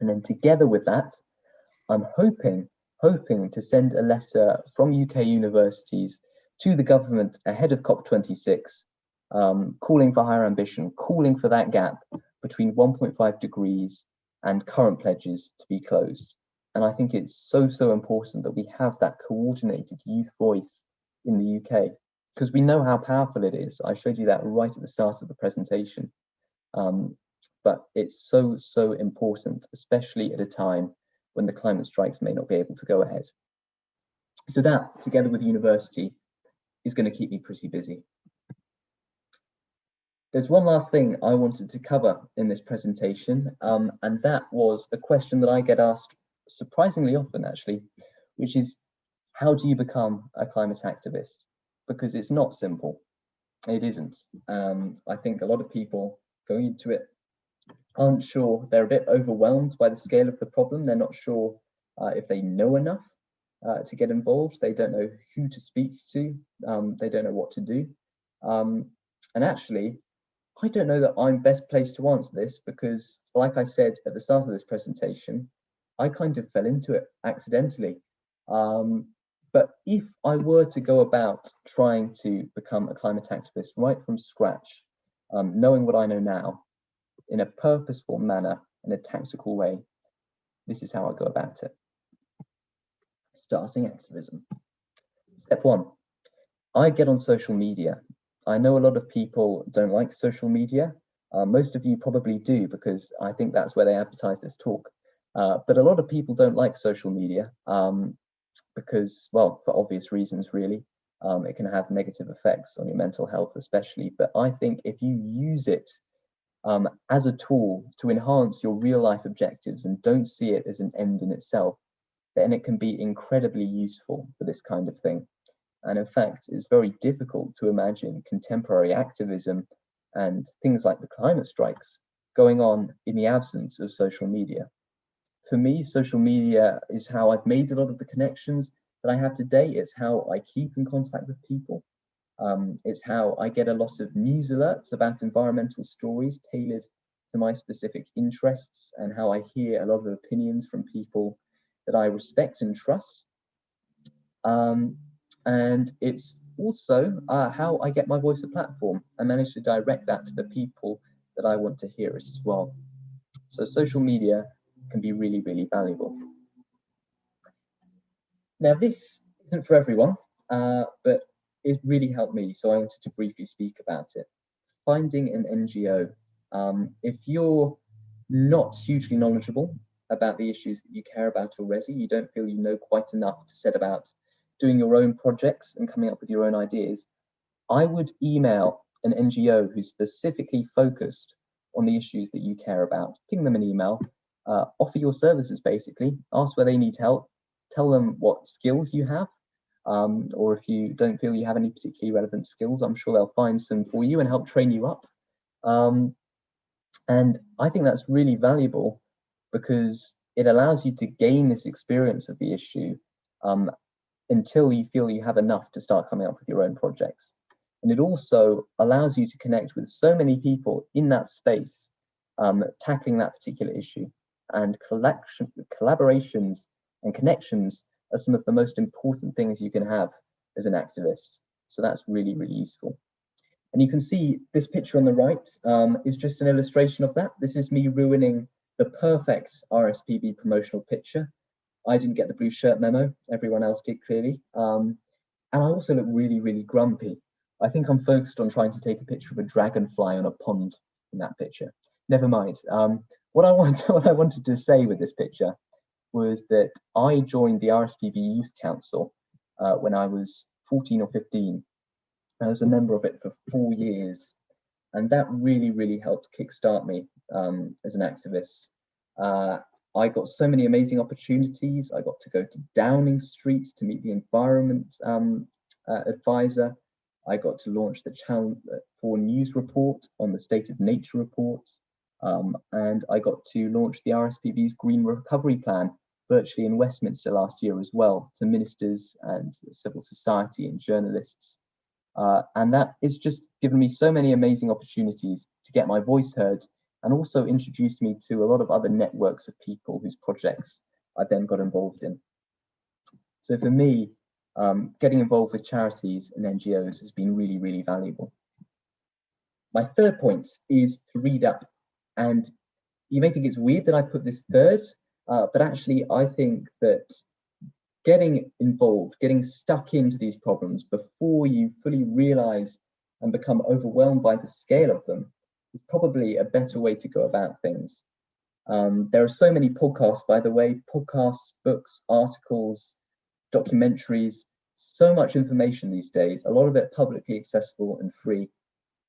And then together with that, I'm hoping to send a letter from UK universities to the government ahead of COP26, calling for higher ambition, calling for that gap between 1.5 degrees and current pledges to be closed. And I think it's so important that we have that coordinated youth voice in the UK, because we know how powerful it is. I showed you that right at the start of the presentation. But it's so important, especially at a time when the climate strikes may not be able to go ahead. So that, together with university, is going to keep me pretty busy. There's one last thing I wanted to cover in this presentation, and that was a question that I get asked surprisingly often, actually, which is, how do you become a climate activist? Because it's not simple. It isn't. I think a lot of people going into it aren't sure. They're a bit overwhelmed by the scale of the problem. They're not sure if they know enough to get involved. They don't know who to speak to. They don't know what to do. And actually, I don't know that I'm best placed to answer this, because like I said at the start of this presentation, I kind of fell into it accidentally. But if I were to go about trying to become a climate activist right from scratch, knowing what I know now, in a purposeful manner, in a tactical way, this is how I go about it. Starting activism. Step 1, I get on social media. I know a lot of people don't like social media. Most of you probably do, because I think that's where they advertise this talk. But a lot of people don't like social media because, well, for obvious reasons, really. It can have negative effects on your mental health, especially. But I think if you use it as a tool to enhance your real life objectives and don't see it as an end in itself, then it can be incredibly useful for this kind of thing. And in fact, it's very difficult to imagine contemporary activism and things like the climate strikes going on in the absence of social media. For me, social media is how I've made a lot of the connections that I have today. It's how I keep in contact with people. It's how I get a lot of news alerts about environmental stories tailored to my specific interests, and how I hear a lot of opinions from people that I respect and trust. And it's also how I get my voice a platform and manage to direct that to the people that I want to hear it as well. So social media can be really, really valuable. Now, this isn't for everyone, but it really helped me, so I wanted to briefly speak about it. Finding an NGO. If you're not hugely knowledgeable about the issues that you care about already, you don't feel you know quite enough to set about doing your own projects and coming up with your own ideas, I would email an NGO who's specifically focused on the issues that you care about. Ping them an email, offer your services basically, ask where they need help, tell them what skills you have, or if you don't feel you have any particularly relevant skills, I'm sure they'll find some for you and help train you up. And I think that's really valuable because it allows you to gain this experience of the issue until you feel you have enough to start coming up with your own projects. And it also allows you to connect with so many people in that space, tackling that particular issue. And collaborations and connections are some of the most important things you can have as an activist. So that's really, really useful. And you can see this picture on the right is just an illustration of that. This is me ruining the perfect RSPB promotional picture. I didn't get the blue shirt memo, everyone else did clearly. And I also look really, really grumpy. I think I'm focused on trying to take a picture of a dragonfly on a pond in that picture. Never mind. What I wanted to say with this picture was that I joined the RSPB Youth Council when I was 14 or 15. I was a member of it for 4 years, and that really, really helped kickstart me as an activist. I got so many amazing opportunities. I got to go to Downing Street to meet the environment advisor. I got to launch the Channel 4 News report on the State of Nature report. And I got to launch the RSPB's Green Recovery Plan virtually in Westminster last year as well, to ministers and civil society and journalists. And that has just given me so many amazing opportunities to get my voice heard, and also introduced me to a lot of other networks of people whose projects I then got involved in. So for me, getting involved with charities and NGOs has been really, really valuable. My third point is to read up. And you may think it's weird that I put this third, but actually I think that getting involved, getting stuck into these problems before you fully realize and become overwhelmed by the scale of them is probably a better way to go about things. There are so many podcasts, by the way, podcasts, books, articles, documentaries, so much information these days, a lot of it publicly accessible and free.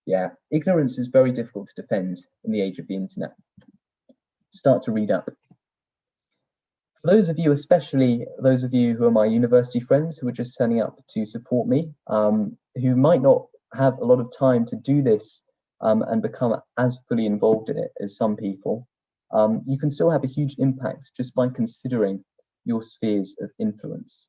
Yeah, ignorance is very difficult to defend in the age of the internet. Start to read up. For those of you, especially those of you who are my university friends who are just turning up to support me, who might not have a lot of time to do this and become as fully involved in it as some people, you can still have a huge impact just by considering your spheres of influence.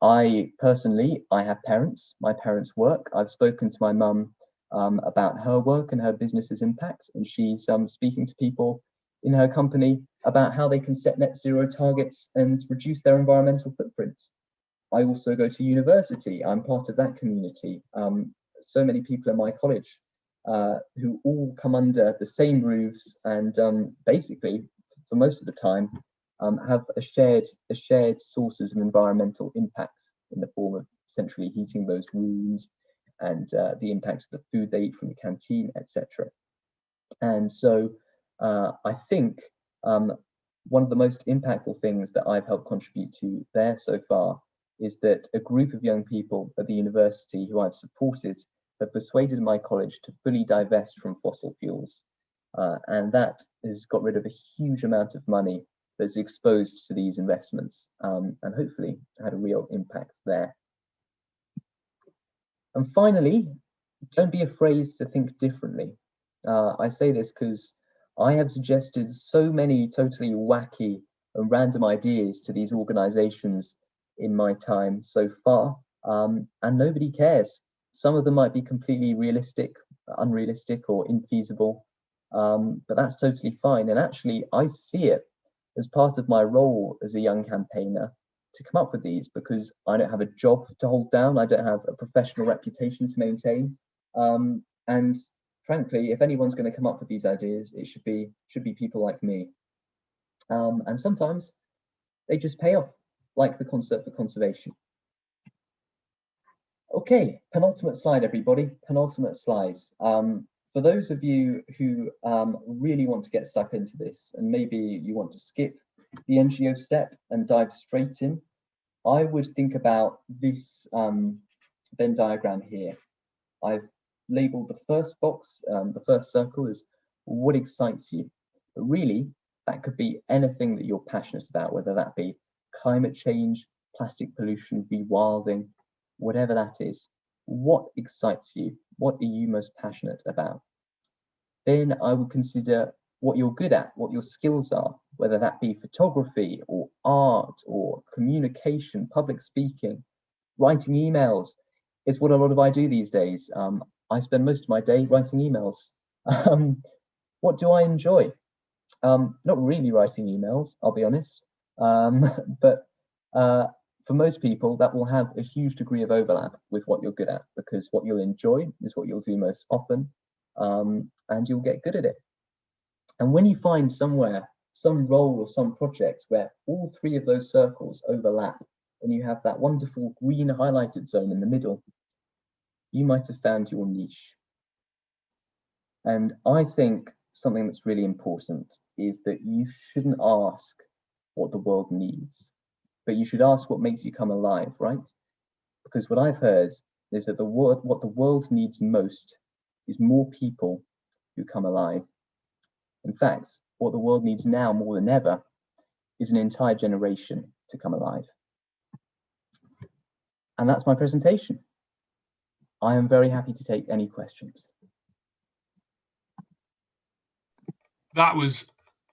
I personally, I have parents, my parents work. I've spoken to my mum about her work and her business's impact, and she's speaking to people in her company about how they can set net zero targets and reduce their environmental footprints. I also go to university. I'm part of that community. So many people in my college who all come under the same roofs and basically, for most of the time, have a shared sources of environmental impacts in the form of centrally heating those rooms and the impact of the food they eat from the canteen, etc. And so I think one of the most impactful things that I've helped contribute to there so far is that a group of young people at the university who I've supported have persuaded my college to fully divest from fossil fuels. And that has got rid of a huge amount of money that's exposed to these investments, and hopefully had a real impact there. And finally, don't be afraid to think differently. I say this because I have suggested so many totally wacky and random ideas to these organizations in my time so far, and nobody cares. Some of them might be completely realistic, unrealistic, or infeasible, but that's totally fine. And actually, I see it as part of my role as a young campaigner to come up with these, because I don't have a job to hold down, I don't have a professional reputation to maintain, and frankly, if anyone's going to come up with these ideas, it should be people like me. And sometimes they just pay off, like the Concert for Conservation. Okay, penultimate slide, everybody. Penultimate slides. For those of you who really want to get stuck into this, and maybe you want to skip the NGO step and dive straight in, I would think about this Venn diagram here. I've labeled the first box, the first circle, as what excites you. But really, that could be anything that you're passionate about, whether that be climate change, plastic pollution, rewilding, whatever that is. What excites you? What are you most passionate about? Then I would consider what you're good at, what your skills are, whether that be photography or art or communication, public speaking, writing emails is what a lot of I do these days. I spend most of my day writing emails. What do I enjoy? Not really writing emails, I'll be honest. But for most people, that will have a huge degree of overlap with what you're good at, because what you'll enjoy is what you'll do most often, and you'll get good at it. And when you find somewhere, some role or some project where all three of those circles overlap, and you have that wonderful green highlighted zone in the middle, you might have found your niche. And I think something that's really important is that you shouldn't ask what the world needs, but you should ask what makes you come alive, right? Because what I've heard is that what the world needs most is more people who come alive. In fact, what the world needs now more than ever is an entire generation to come alive. And that's my presentation. I am very happy to take any questions. That was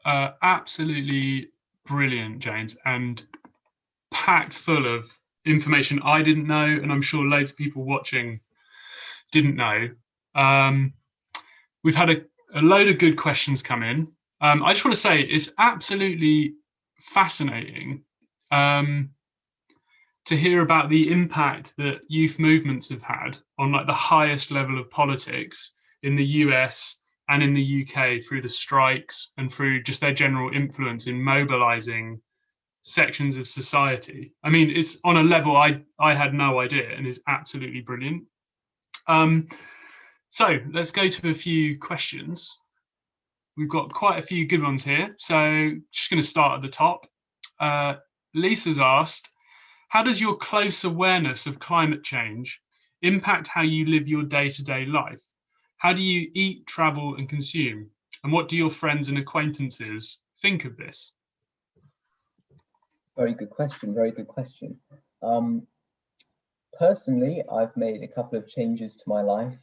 absolutely brilliant, James, and packed full of information I didn't know, and I'm sure loads of people watching didn't know. We've had a load of good questions come in. I just want to say it's absolutely fascinating to hear about the impact that youth movements have had on like the highest level of politics in the US and in the UK through the strikes and through just their general influence in mobilizing sections of society. I mean, it's on a level I had no idea, and is absolutely brilliant. So let's go to a few questions. We've got quite a few good ones here. So just going to start at the top. Lisa's asked, how does your close awareness of climate change impact how you live your day-to-day life? How do you eat, travel, and consume? And what do your friends and acquaintances think of this? Very good question, very good question. Personally, I've made a couple of changes to my life.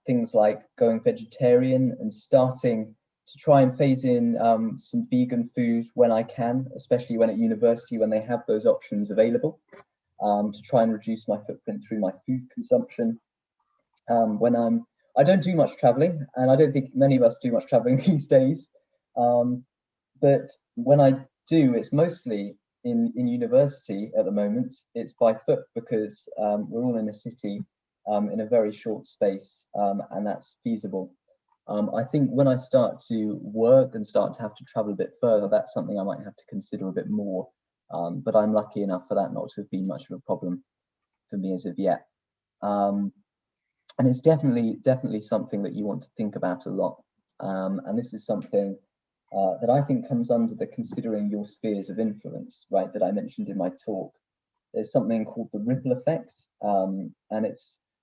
Things like going vegetarian and starting to try and phase in some vegan food when I can, especially when at university, when they have those options available, to try and reduce my footprint through my food consumption. I don't do much traveling, and I don't think many of us do much traveling these days. But when I do, it's mostly in university at the moment. It's by foot, because we're all in a city in a very short space, and that's feasible. I think when I start to work and start to have to travel a bit further, that's something I might have to consider a bit more. But I'm lucky enough for that not to have been much of a problem for me as of yet. And it's definitely something that you want to think about a lot. And this is something that I think comes under the considering your spheres of influence, right, that I mentioned in my talk. There's something called the ripple effect, and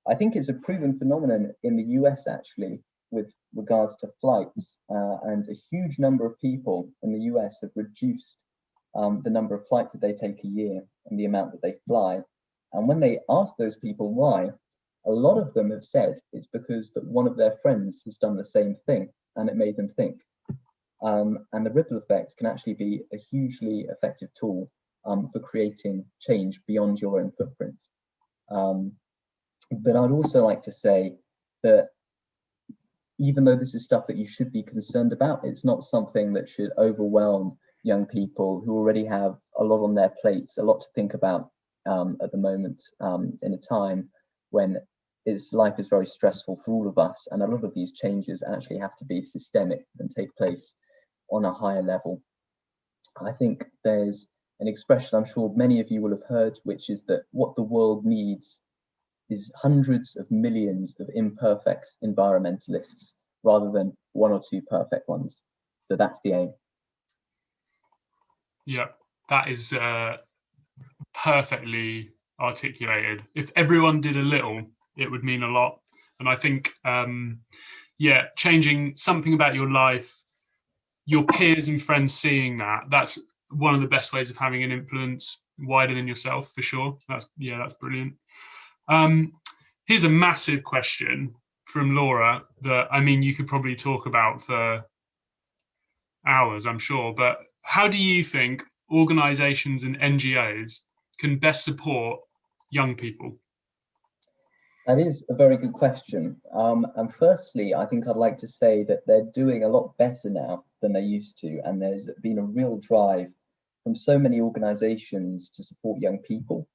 I think it's a proven phenomenon in the US actually, with regards to flights, and a huge number of people in the US have reduced the number of flights that they take a year and the amount that they fly. And when they ask those people why, a lot of them have said it's because that one of their friends has done the same thing and it made them think. And the ripple effect can actually be a hugely effective tool for creating change beyond your own footprint. But I'd also like to say that even though this is stuff that you should be concerned about, it's not something that should overwhelm young people who already have a lot on their plates, a lot to think about at the moment, in a time when life is very stressful for all of us, and a lot of these changes actually have to be systemic and take place on a higher level. I think there's an expression I'm sure many of you will have heard, which is that what the world needs is hundreds of millions of imperfect environmentalists rather than one or two perfect ones. So that's the aim. Yeah, that is perfectly articulated. If everyone did a little, it would mean a lot. And I think, yeah, changing something about your life, your peers and friends seeing that's one of the best ways of having an influence wider than yourself, for sure. That's brilliant. Here's a massive question from Laura that, I mean, you could probably talk about for hours, I'm sure, but how do you think organizations and NGOs can best support young people? That is a very good question. And firstly, I think I'd like to say that they're doing a lot better now than they used to. And there's been a real drive from so many organizations to support young people.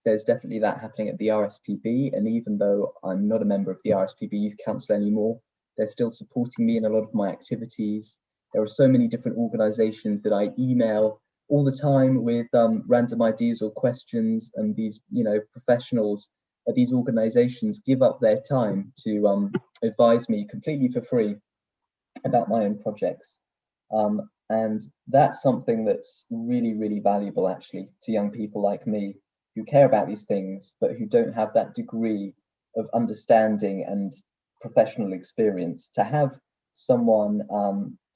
There's definitely that happening at the RSPB. And even though I'm not a member of the RSPB Youth Council anymore, they're still supporting me in a lot of my activities. There are so many different organizations that I email all the time with random ideas or questions, and these, professionals at these organizations give up their time to advise me completely for free about my own projects. And that's something that's really, really valuable actually to young people like me who care about these things, but who don't have that degree of understanding and professional experience. To have someone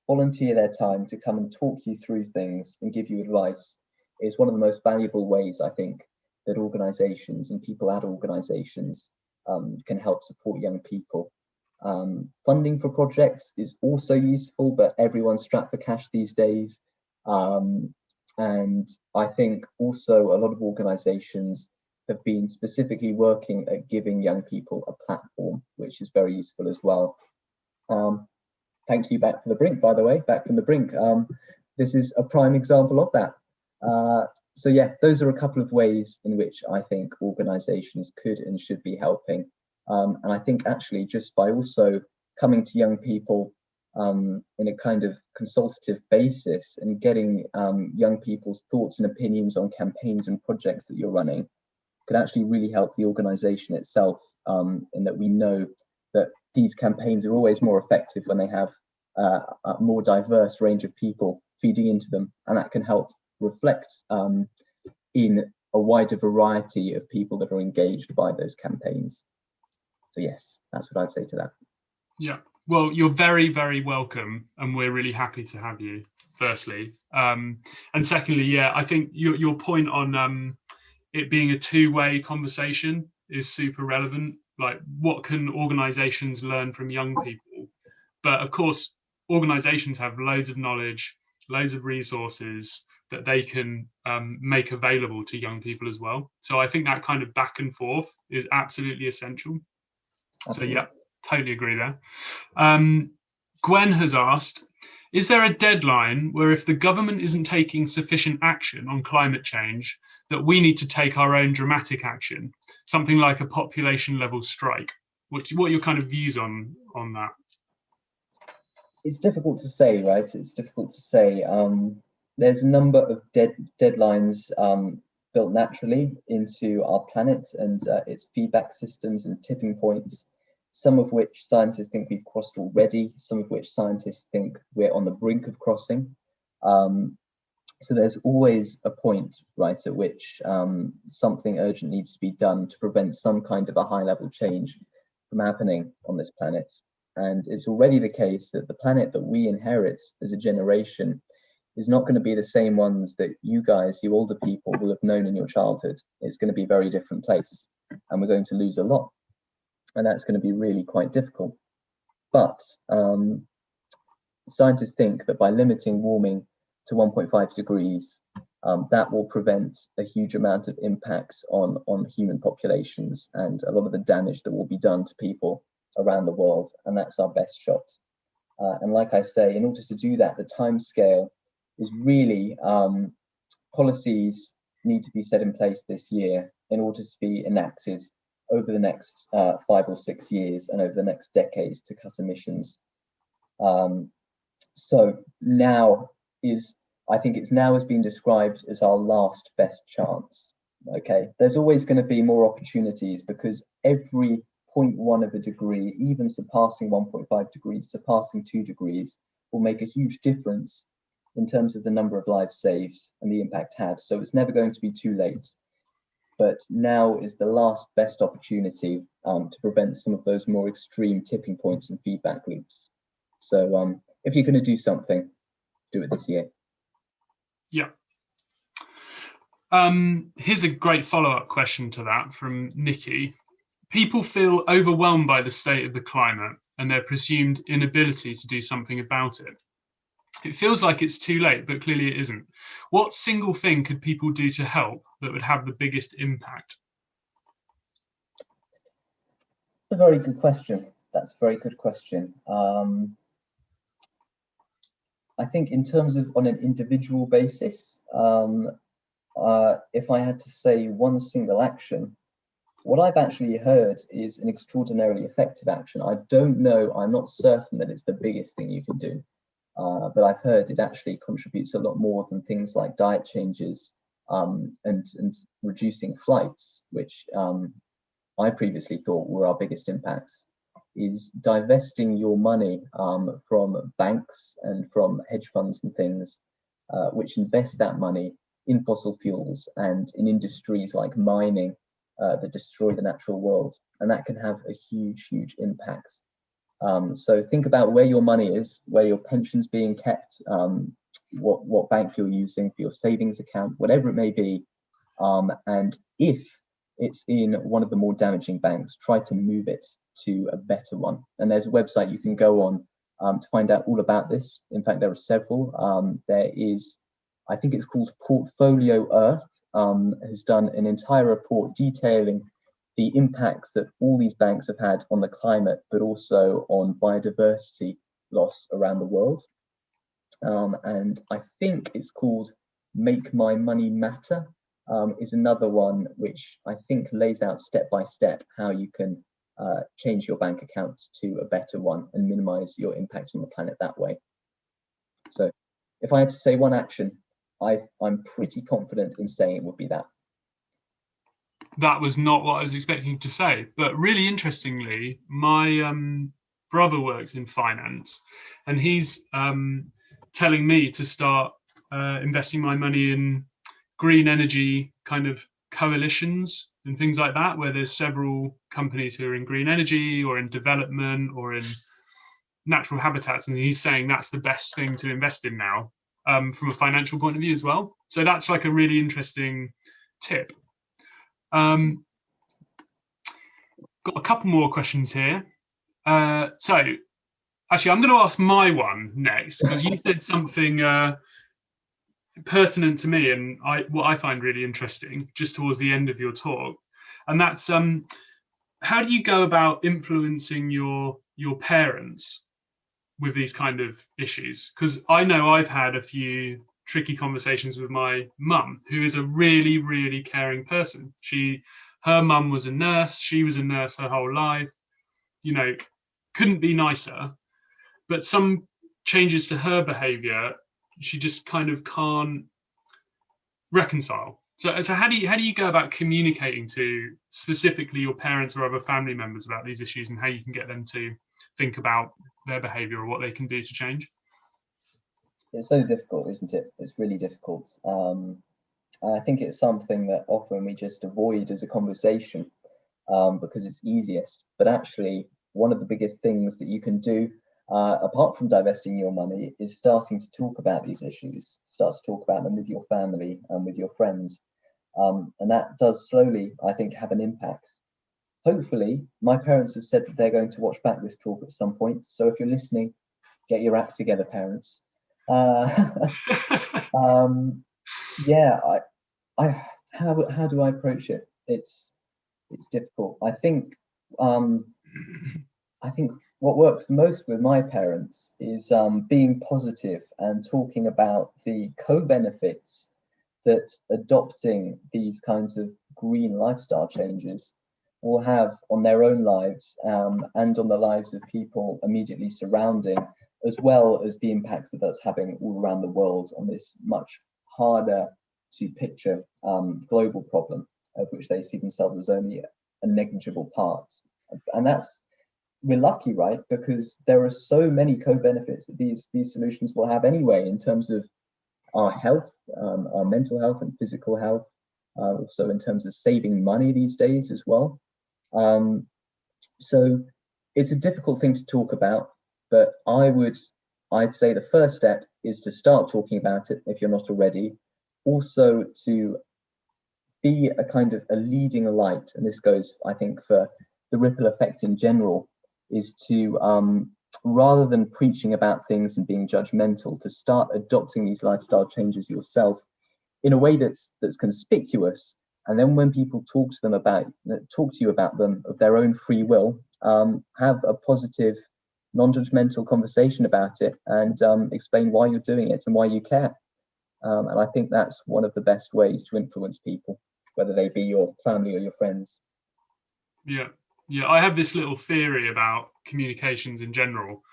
volunteer their time to come and talk you through things and give you advice is one of the most valuable ways, I think, that organizations and people at organizations can help support young people. Funding for projects is also useful, but everyone's strapped for cash these days. And I think also a lot of organizations have been specifically working at giving young people a platform, which is very useful as well. Thank you, Back from the Brink, by the way, Back from the Brink. This is a prime example of that. So yeah, those are a couple of ways in which I think organizations could and should be helping. And I think actually just by also coming to young people in a kind of consultative basis and getting young people's thoughts and opinions on campaigns and projects that you're running could actually really help the organization itself, in that we know that these campaigns are always more effective when they have a more diverse range of people feeding into them, and that can help reflect in a wider variety of people that are engaged by those campaigns. So yes, that's what I'd say to that. Yeah, well, you're very, very welcome, and we're really happy to have you, firstly. And secondly, yeah, I think your point on it being a two-way conversation is super relevant. Like, what can organizations learn from young people? But of course, organizations have loads of knowledge, loads of resources that they can make available to young people as well. So I think that kind of back and forth is absolutely essential. Absolutely. So yeah, totally agree there. Gwen has asked, is there a deadline where if the government isn't taking sufficient action on climate change, that we need to take our own dramatic action, something like a population level strike? What are your kind of views on that? It's difficult to say, right? It's difficult to say. There's a number of deadlines built naturally into our planet and its feedback systems and tipping points, some of which scientists think we've crossed already, some of which scientists think we're on the brink of crossing. So there's always a point, right, at which something urgent needs to be done to prevent some kind of a high-level change from happening on this planet. And it's already the case that the planet that we inherit as a generation is not going to be the same ones that you guys, you older people, will have known in your childhood. It's going to be a very different place, and we're going to lose a lot. And that's going to be really quite difficult. But scientists think that by limiting warming to 1.5 degrees, that will prevent a huge amount of impacts on human populations and a lot of the damage that will be done to people around the world, and that's our best shot. And like I say, in order to do that, the time scale is really policies need to be set in place this year in order to be enacted over the next 5 or 6 years and over the next decades to cut emissions. So now I think it's now has been described as our last best chance. Okay, there's always going to be more opportunities because every 0.1 of a degree, even surpassing 1.5 degrees, surpassing 2 degrees, will make a huge difference in terms of the number of lives saved and the impact had. So it's never going to be too late. but now is the last best opportunity to prevent some of those more extreme tipping points and feedback loops. So if you're going to do something, do it this year. Yeah. Here's a great follow-up question to that from Nikki. People feel overwhelmed by the state of the climate and their presumed inability to do something about it. It feels like it's too late, but clearly it isn't. What single thing could people do to help that would have the biggest impact? That's a very good question. That's a very good question. I think in terms of on an individual basis, if I had to say one single action, what I've actually heard is an extraordinarily effective action. I don't know, I'm not certain that it's the biggest thing you can do, but I've heard it actually contributes a lot more than things like diet changes and reducing flights, which I previously thought were our biggest impacts, is divesting your money from banks and from hedge funds and things, which invest that money in fossil fuels and in industries like mining that destroy the natural world. And that can have a huge, huge impact. So think about where your money is, where your pension's being kept, what bank you're using for your savings account, whatever it may be. And if it's in one of the more damaging banks, try to move it to a better one. And there's a website you can go on to find out all about this. In fact, there are several. There is, I think it's called Portfolio Earth, has done an entire report detailing the impacts that all these banks have had on the climate, but also on biodiversity loss around the world. And I think it's called Make My Money Matter, is another one which I think lays out step by step how you can change your bank account to a better one and minimize your impact on the planet that way. So if I had to say one action, I'm pretty confident in saying it would be that. That was not what I was expecting you to say, but really interestingly, my brother works in finance, and he's telling me to start investing my money in green energy kind of coalitions and things like that, where there's several companies who are in green energy or in development or in natural habitats, and he's saying that's the best thing to invest in now, from a financial point of view as well. So that's like a really interesting tip. Got a couple more questions here. So actually, I'm going to ask my one next, because you said something pertinent to me and what I find really interesting just towards the end of your talk, and that's how do you go about influencing your parents with these kind of issues? Because I know I've had a few tricky conversations with my mum, who is a really, really caring person. Her mum was a nurse. She was a nurse her whole life. You know, couldn't be nicer. But some changes to her behaviour, she just kind of can't reconcile. So how do you go about communicating to specifically your parents or other family members about these issues, and how you can get them to think about their behaviour or what they can do to change? It's so difficult, isn't it? It's really difficult. I think it's something that often we just avoid as a conversation because it's easiest. But actually, one of the biggest things that you can do, apart from divesting your money, is starting to talk about these issues, start to talk about them with your family and with your friends. And that does slowly, I think, have an impact. Hopefully, my parents have said that they're going to watch back this talk at some point. So if you're listening, get your act together, parents. Yeah, how do I approach it? It's difficult. I think what works most with my parents is being positive and talking about the co-benefits that adopting these kinds of green lifestyle changes will have on their own lives and on the lives of people immediately surrounding, as well as the impacts that that's having all around the world on this much harder to picture global problem, of which they see themselves as only a negligible part. And we're lucky, right? Because there are so many co-benefits that these solutions will have anyway, in terms of our health, our mental health and physical health, also in terms of saving money these days as well. So it's a difficult thing to talk about, but I'd say the first step is to start talking about it if you're not already. Also to be a kind of a leading light, and this goes, I think, for the ripple effect in general, is to rather than preaching about things and being judgmental, to start adopting these lifestyle changes yourself in a way that's conspicuous. And then when people talk to you about them of their own free will, have a positive, non-judgmental conversation about it, and explain why you're doing it and why you care. And I think that's one of the best ways to influence people, whether they be your family or your friends. Yeah, I have this little theory about communications in general,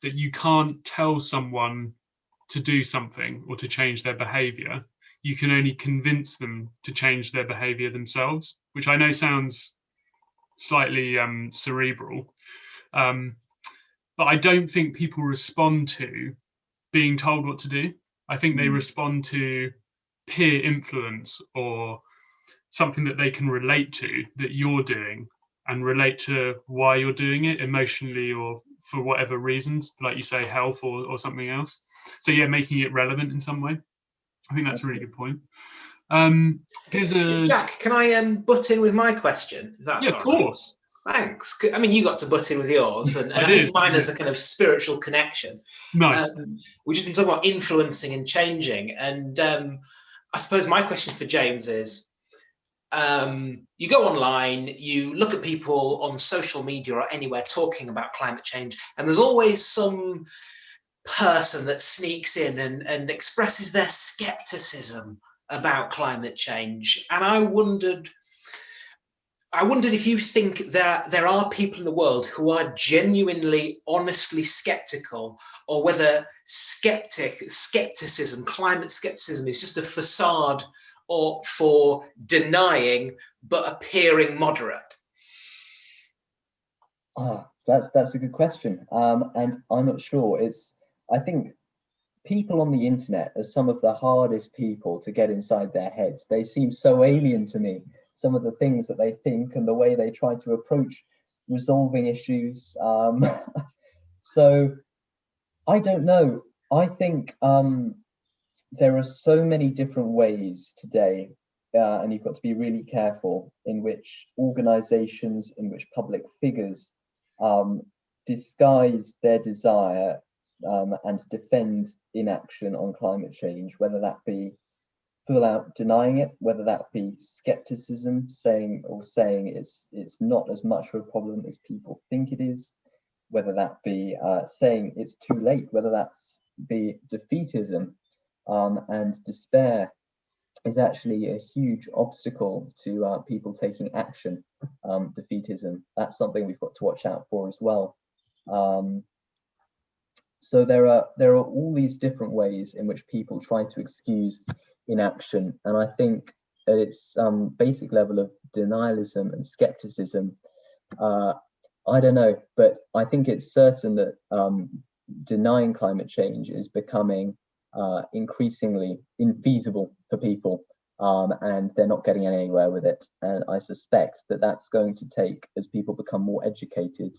that you can't tell someone to do something or to change their behavior. You can only convince them to change their behavior themselves, which I know sounds slightly cerebral. But I don't think people respond to being told what to do. I think they respond to peer influence or something that they can relate to that you're doing, and relate to why you're doing it emotionally or for whatever reasons, like you say, health or something else. So yeah, making it relevant in some way. I think that's a really good point. Jack, can I butt in with my question? Yeah, of course. Thanks. I mean, you got to butt in with yours, and I think mine is a kind of spiritual connection. Nice. We've just been talking about influencing and changing, and I suppose my question for James is, you go online, you look at people on social media or anywhere talking about climate change, and there's always some person that sneaks in and expresses their skepticism about climate change. And I wondered if you think that there are people in the world who are genuinely, honestly skeptical, or whether skepticism, climate skepticism, is just a facade or for denying but appearing moderate. That's a good question, and I'm not sure. I think people on the internet are some of the hardest people to get inside their heads. They seem so alien to me, some of the things that they think and the way they try to approach resolving issues. So I don't know. I think there are so many different ways today, and you've got to be really careful, in which organizations, in which public figures disguise their desire and defend inaction on climate change, whether that be full out denying it, whether that be skepticism, saying it's not as much of a problem as people think it is, whether that be saying it's too late, whether that be defeatism, and despair is actually a huge obstacle to people taking action. Defeatism, that's something we've got to watch out for as well. So there are all these different ways in which people try to excuse inaction, and I think at its basic level of denialism and skepticism, I don't know, but I think it's certain that denying climate change is becoming increasingly infeasible for people, and they're not getting anywhere with it. And I suspect that that's going to take, as people become more educated,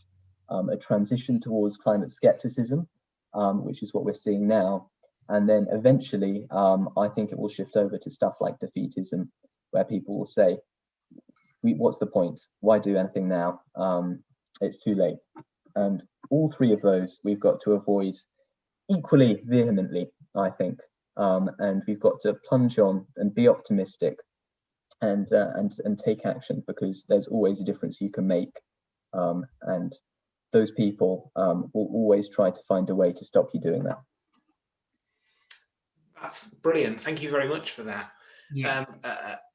a transition towards climate skepticism, which is what we're seeing now. And then eventually, I think it will shift over to stuff like defeatism, where people will say, what's the point? Why do anything now? It's too late. And all three of those we've got to avoid equally vehemently, I think. And we've got to plunge on and be optimistic and take action, because there's always a difference you can make. And those people will always try to find a way to stop you doing that. That's brilliant. Thank you very much for that. Yeah.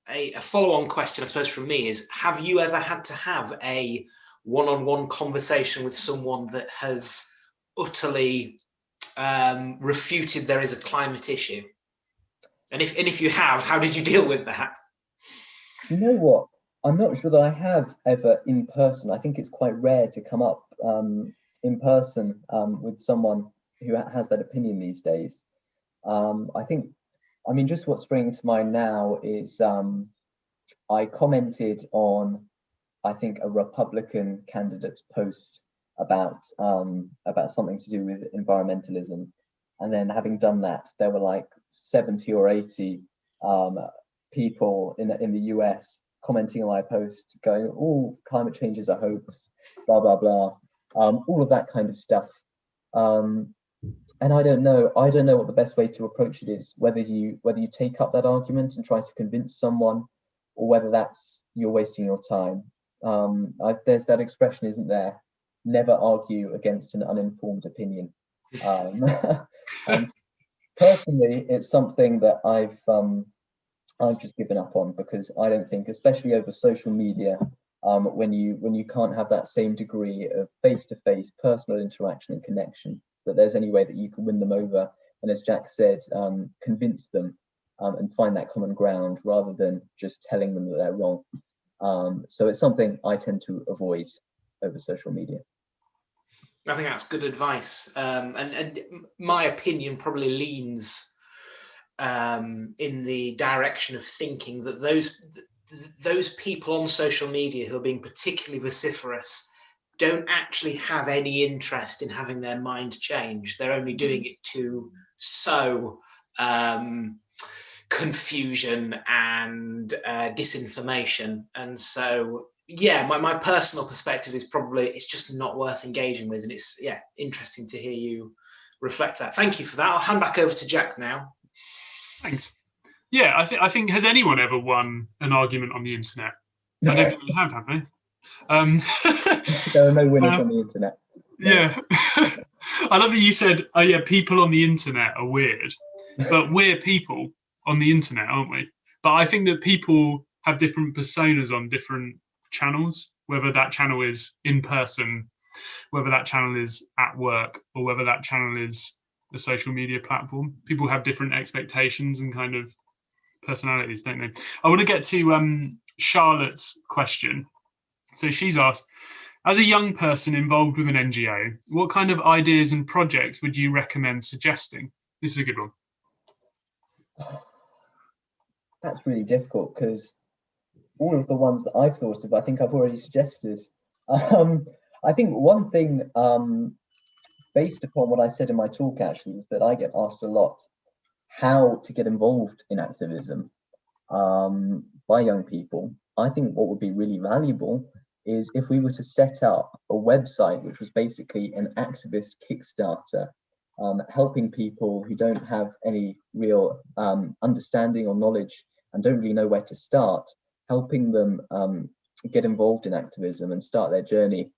A follow-on question, I suppose, from me is, have you ever had to have a one-on-one conversation with someone that has utterly refuted there is a climate issue? And if you have, how did you deal with that? You know what? I'm not sure that I have ever in person. I think it's quite rare to come up in person with someone who has that opinion these days. I mean, just what's springing to mind now is I commented on, I think, a Republican candidate's post about something to do with environmentalism, and then having done that, there were like 70 or 80 people in the US commenting on my post, going, "Oh, climate change is a hoax," blah blah blah, all of that kind of stuff. And I don't know what the best way to approach it is. Whether you take up that argument and try to convince someone, or whether that's you're wasting your time. There's that expression, isn't there? Never argue against an uninformed opinion. And personally, it's something that I've just given up on, because I don't think, especially over social media, when you can't have that same degree of face-to-face personal interaction and connection, that there's any way that you can win them over, and as Jack said, convince them and find that common ground rather than just telling them that they're wrong. So it's something I tend to avoid over social media. I think that's good advice, and my opinion probably leans in the direction of thinking that those people on social media who are being particularly vociferous don't actually have any interest in having their mind changed. They're only doing it to sow confusion and disinformation. And so, yeah, my personal perspective is probably it's just not worth engaging with. And it's, yeah, interesting to hear you reflect that. Thank you for that. I'll hand back over to Jack now. Thanks. Yeah, I think has anyone ever won an argument on the internet? I don't think we have they? There are no winners on the internet. Yeah. I love that you said, oh yeah, people on the internet are weird, but we're people on the internet, aren't we? But I think that people have different personas on different channels, whether that channel is in person, whether that channel is at work, or whether that channel is a social media platform. People have different expectations and kind of personalities, don't they? I want to get to Charlotte's question. So she's asked, as a young person involved with an NGO, what kind of ideas and projects would you recommend suggesting? This is a good one. That's really difficult, because all of the ones that I've thought of, I think I've already suggested. I think one thing, based upon what I said in my talk, actually, was that I get asked a lot how to get involved in activism by young people. I think what would be really valuable is if we were to set up a website which was basically an activist Kickstarter, helping people who don't have any real understanding or knowledge and don't really know where to start, helping them get involved in activism and start their journey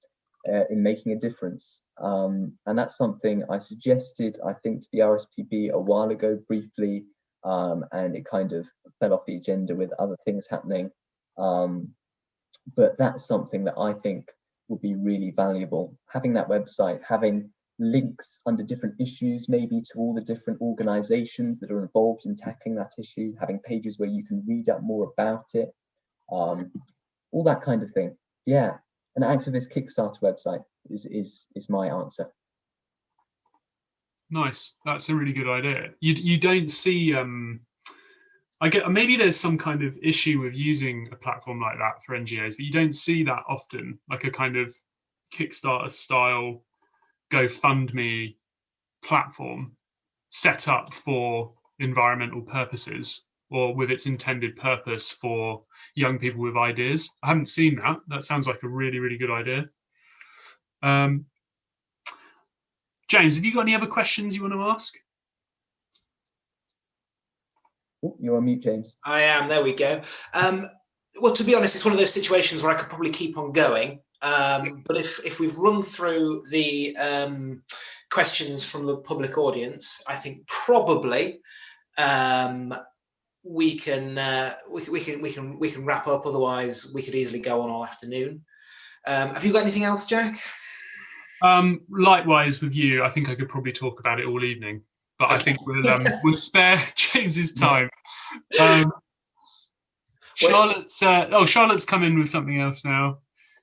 in making a difference. And that's something I suggested, I think, to the RSPB a while ago briefly, and it kind of fell off the agenda with other things happening. But that's something that I think would be really valuable. Having that website, having links under different issues, maybe to all the different organizations that are involved in tackling that issue, having pages where you can read up more about it, all that kind of thing. Yeah, an activist Kickstarter website is my answer. Nice, that's a really good idea. You don't see I get maybe there's some kind of issue with using a platform like that for NGOs, but you don't see that often, like a kind of Kickstarter style GoFundMe platform set up for environmental purposes or with its intended purpose for young people with ideas. I haven't seen that. That sounds like a really, really good idea. James, have you got any other questions you want to ask? Oh, you're on mute, James. I am. There we go. Well, to be honest, it's one of those situations where I could probably keep on going. But if we've run through the questions from the public audience, I think probably we can wrap up. Otherwise, we could easily go on all afternoon. Have you got anything else, Jack? Likewise with you, I think I could probably talk about it all evening, but okay. I think we'll spare James's time. Charlotte's come in with something else now.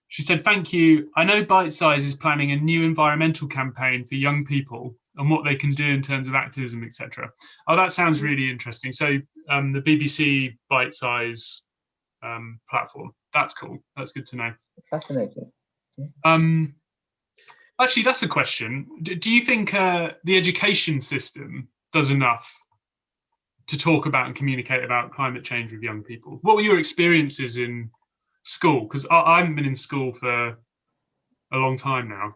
She said, "Thank you. I know Bite Size is planning a new environmental campaign for young people and what they can do in terms of activism, etc." Oh, that sounds really interesting. So the BBC Bite Size platform. That's cool. That's good to know. Fascinating. Actually, that's a question. Do you think the education system does enough to talk about and communicate about climate change with young people? What were your experiences in school? Because I haven't been in school for a long time now.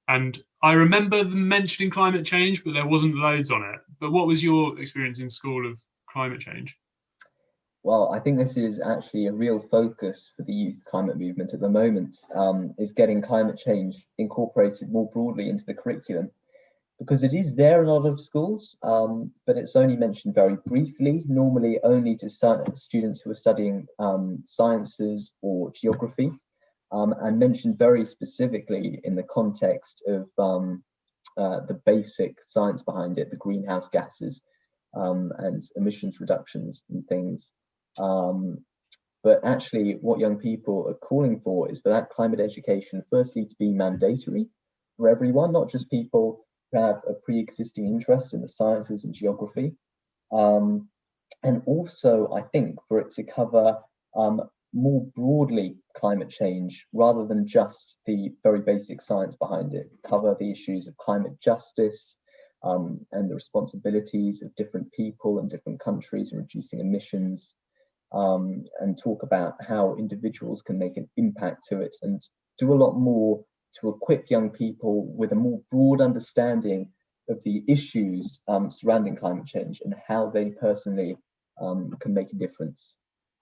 And I remember them mentioning climate change, but there wasn't loads on it. But what was your experience in school of climate change? Well, I think this is actually a real focus for the youth climate movement at the moment, is getting climate change incorporated more broadly into the curriculum, because it is there in a lot of schools, but it's only mentioned very briefly, normally only to students who are studying sciences or geography, and mentioned very specifically in the context of the basic science behind it, the greenhouse gases and emissions reductions and things. But actually what young people are calling for is for that climate education firstly to be mandatory for everyone, not just people who have a pre-existing interest in the sciences and geography, and also I think for it to cover more broadly climate change rather than just the very basic science behind it, cover the issues of climate justice and the responsibilities of different people and different countries in reducing emissions, and talk about how individuals can make an impact to it, and do a lot more to equip young people with a more broad understanding of the issues surrounding climate change and how they personally can make a difference.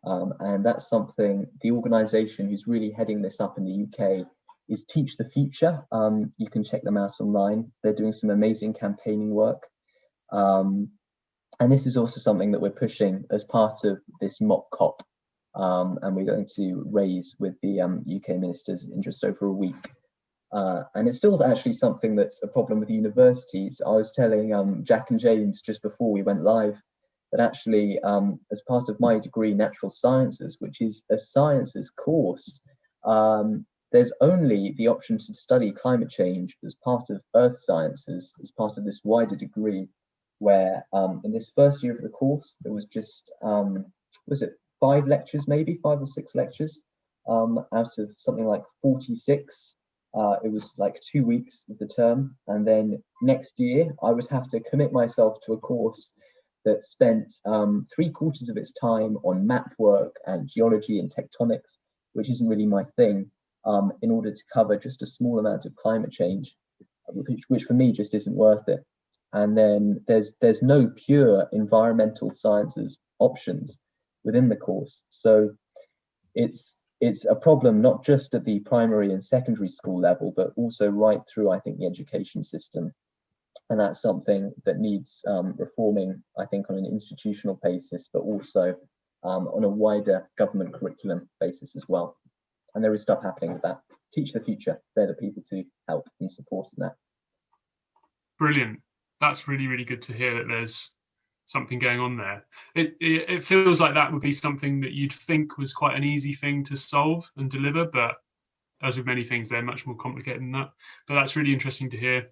And that's something the organisation who's really heading this up in the UK is Teach the Future. You can check them out online. They're doing some amazing campaigning work. And this is also something that we're pushing as part of this mock COP, and we're going to raise with the UK ministers in just over a week. And it's still actually something that's a problem with universities. I was telling Jack and James just before we went live that actually, as part of my degree, Natural Sciences, which is a sciences course, there's only the option to study climate change as part of Earth Sciences, as part of this wider degree, where in this first year of the course, there was just, was it 5 lectures, maybe 5 or 6 lectures out of something like 46. It was like 2 weeks of the term. And then next year, I would have to commit myself to a course that spent 3/4 of its time on map work and geology and tectonics, which isn't really my thing, in order to cover just a small amount of climate change, which for me just isn't worth it. And then there's no pure environmental sciences options within the course. So it's a problem not just at the primary and secondary school level, but also right through, I think, the education system. And that's something that needs reforming, I think, on an institutional basis, but also on a wider government curriculum basis as well. And there is stuff happening with that. Teach the Future, they're the people to help and support in that. Brilliant. That's really, really good to hear that there's something going on there. It feels like that would be something that you'd think was quite an easy thing to solve and deliver, but as with many things, they're much more complicated than that. But that's really interesting to hear.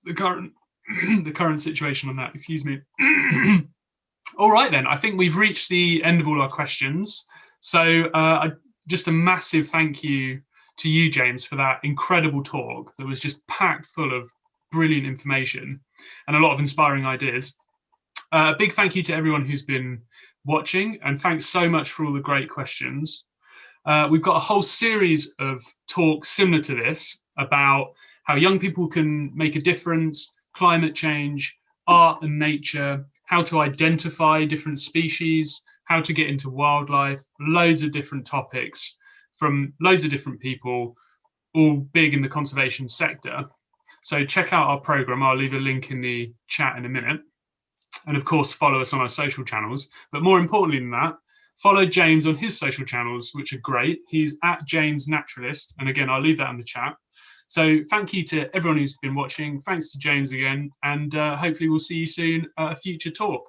The current situation on that, excuse me. All right then, I think we've reached the end of all our questions. So just a massive thank you to you, James, for that incredible talk that was just packed full of brilliant information and a lot of inspiring ideas. A big thank you to everyone who's been watching, and thanks so much for all the great questions. We've got a whole series of talks similar to this about how young people can make a difference, climate change, art and nature, how to identify different species, how to get into wildlife, loads of different topics from loads of different people, all big in the conservation sector. So check out our programme. I'll leave a link in the chat in a minute. And of course, follow us on our social channels. But more importantly than that, follow James on his social channels, which are great. He's at James Naturalist. And again, I'll leave that in the chat. So thank you to everyone who's been watching. Thanks to James again. And hopefully we'll see you soon at a future talk.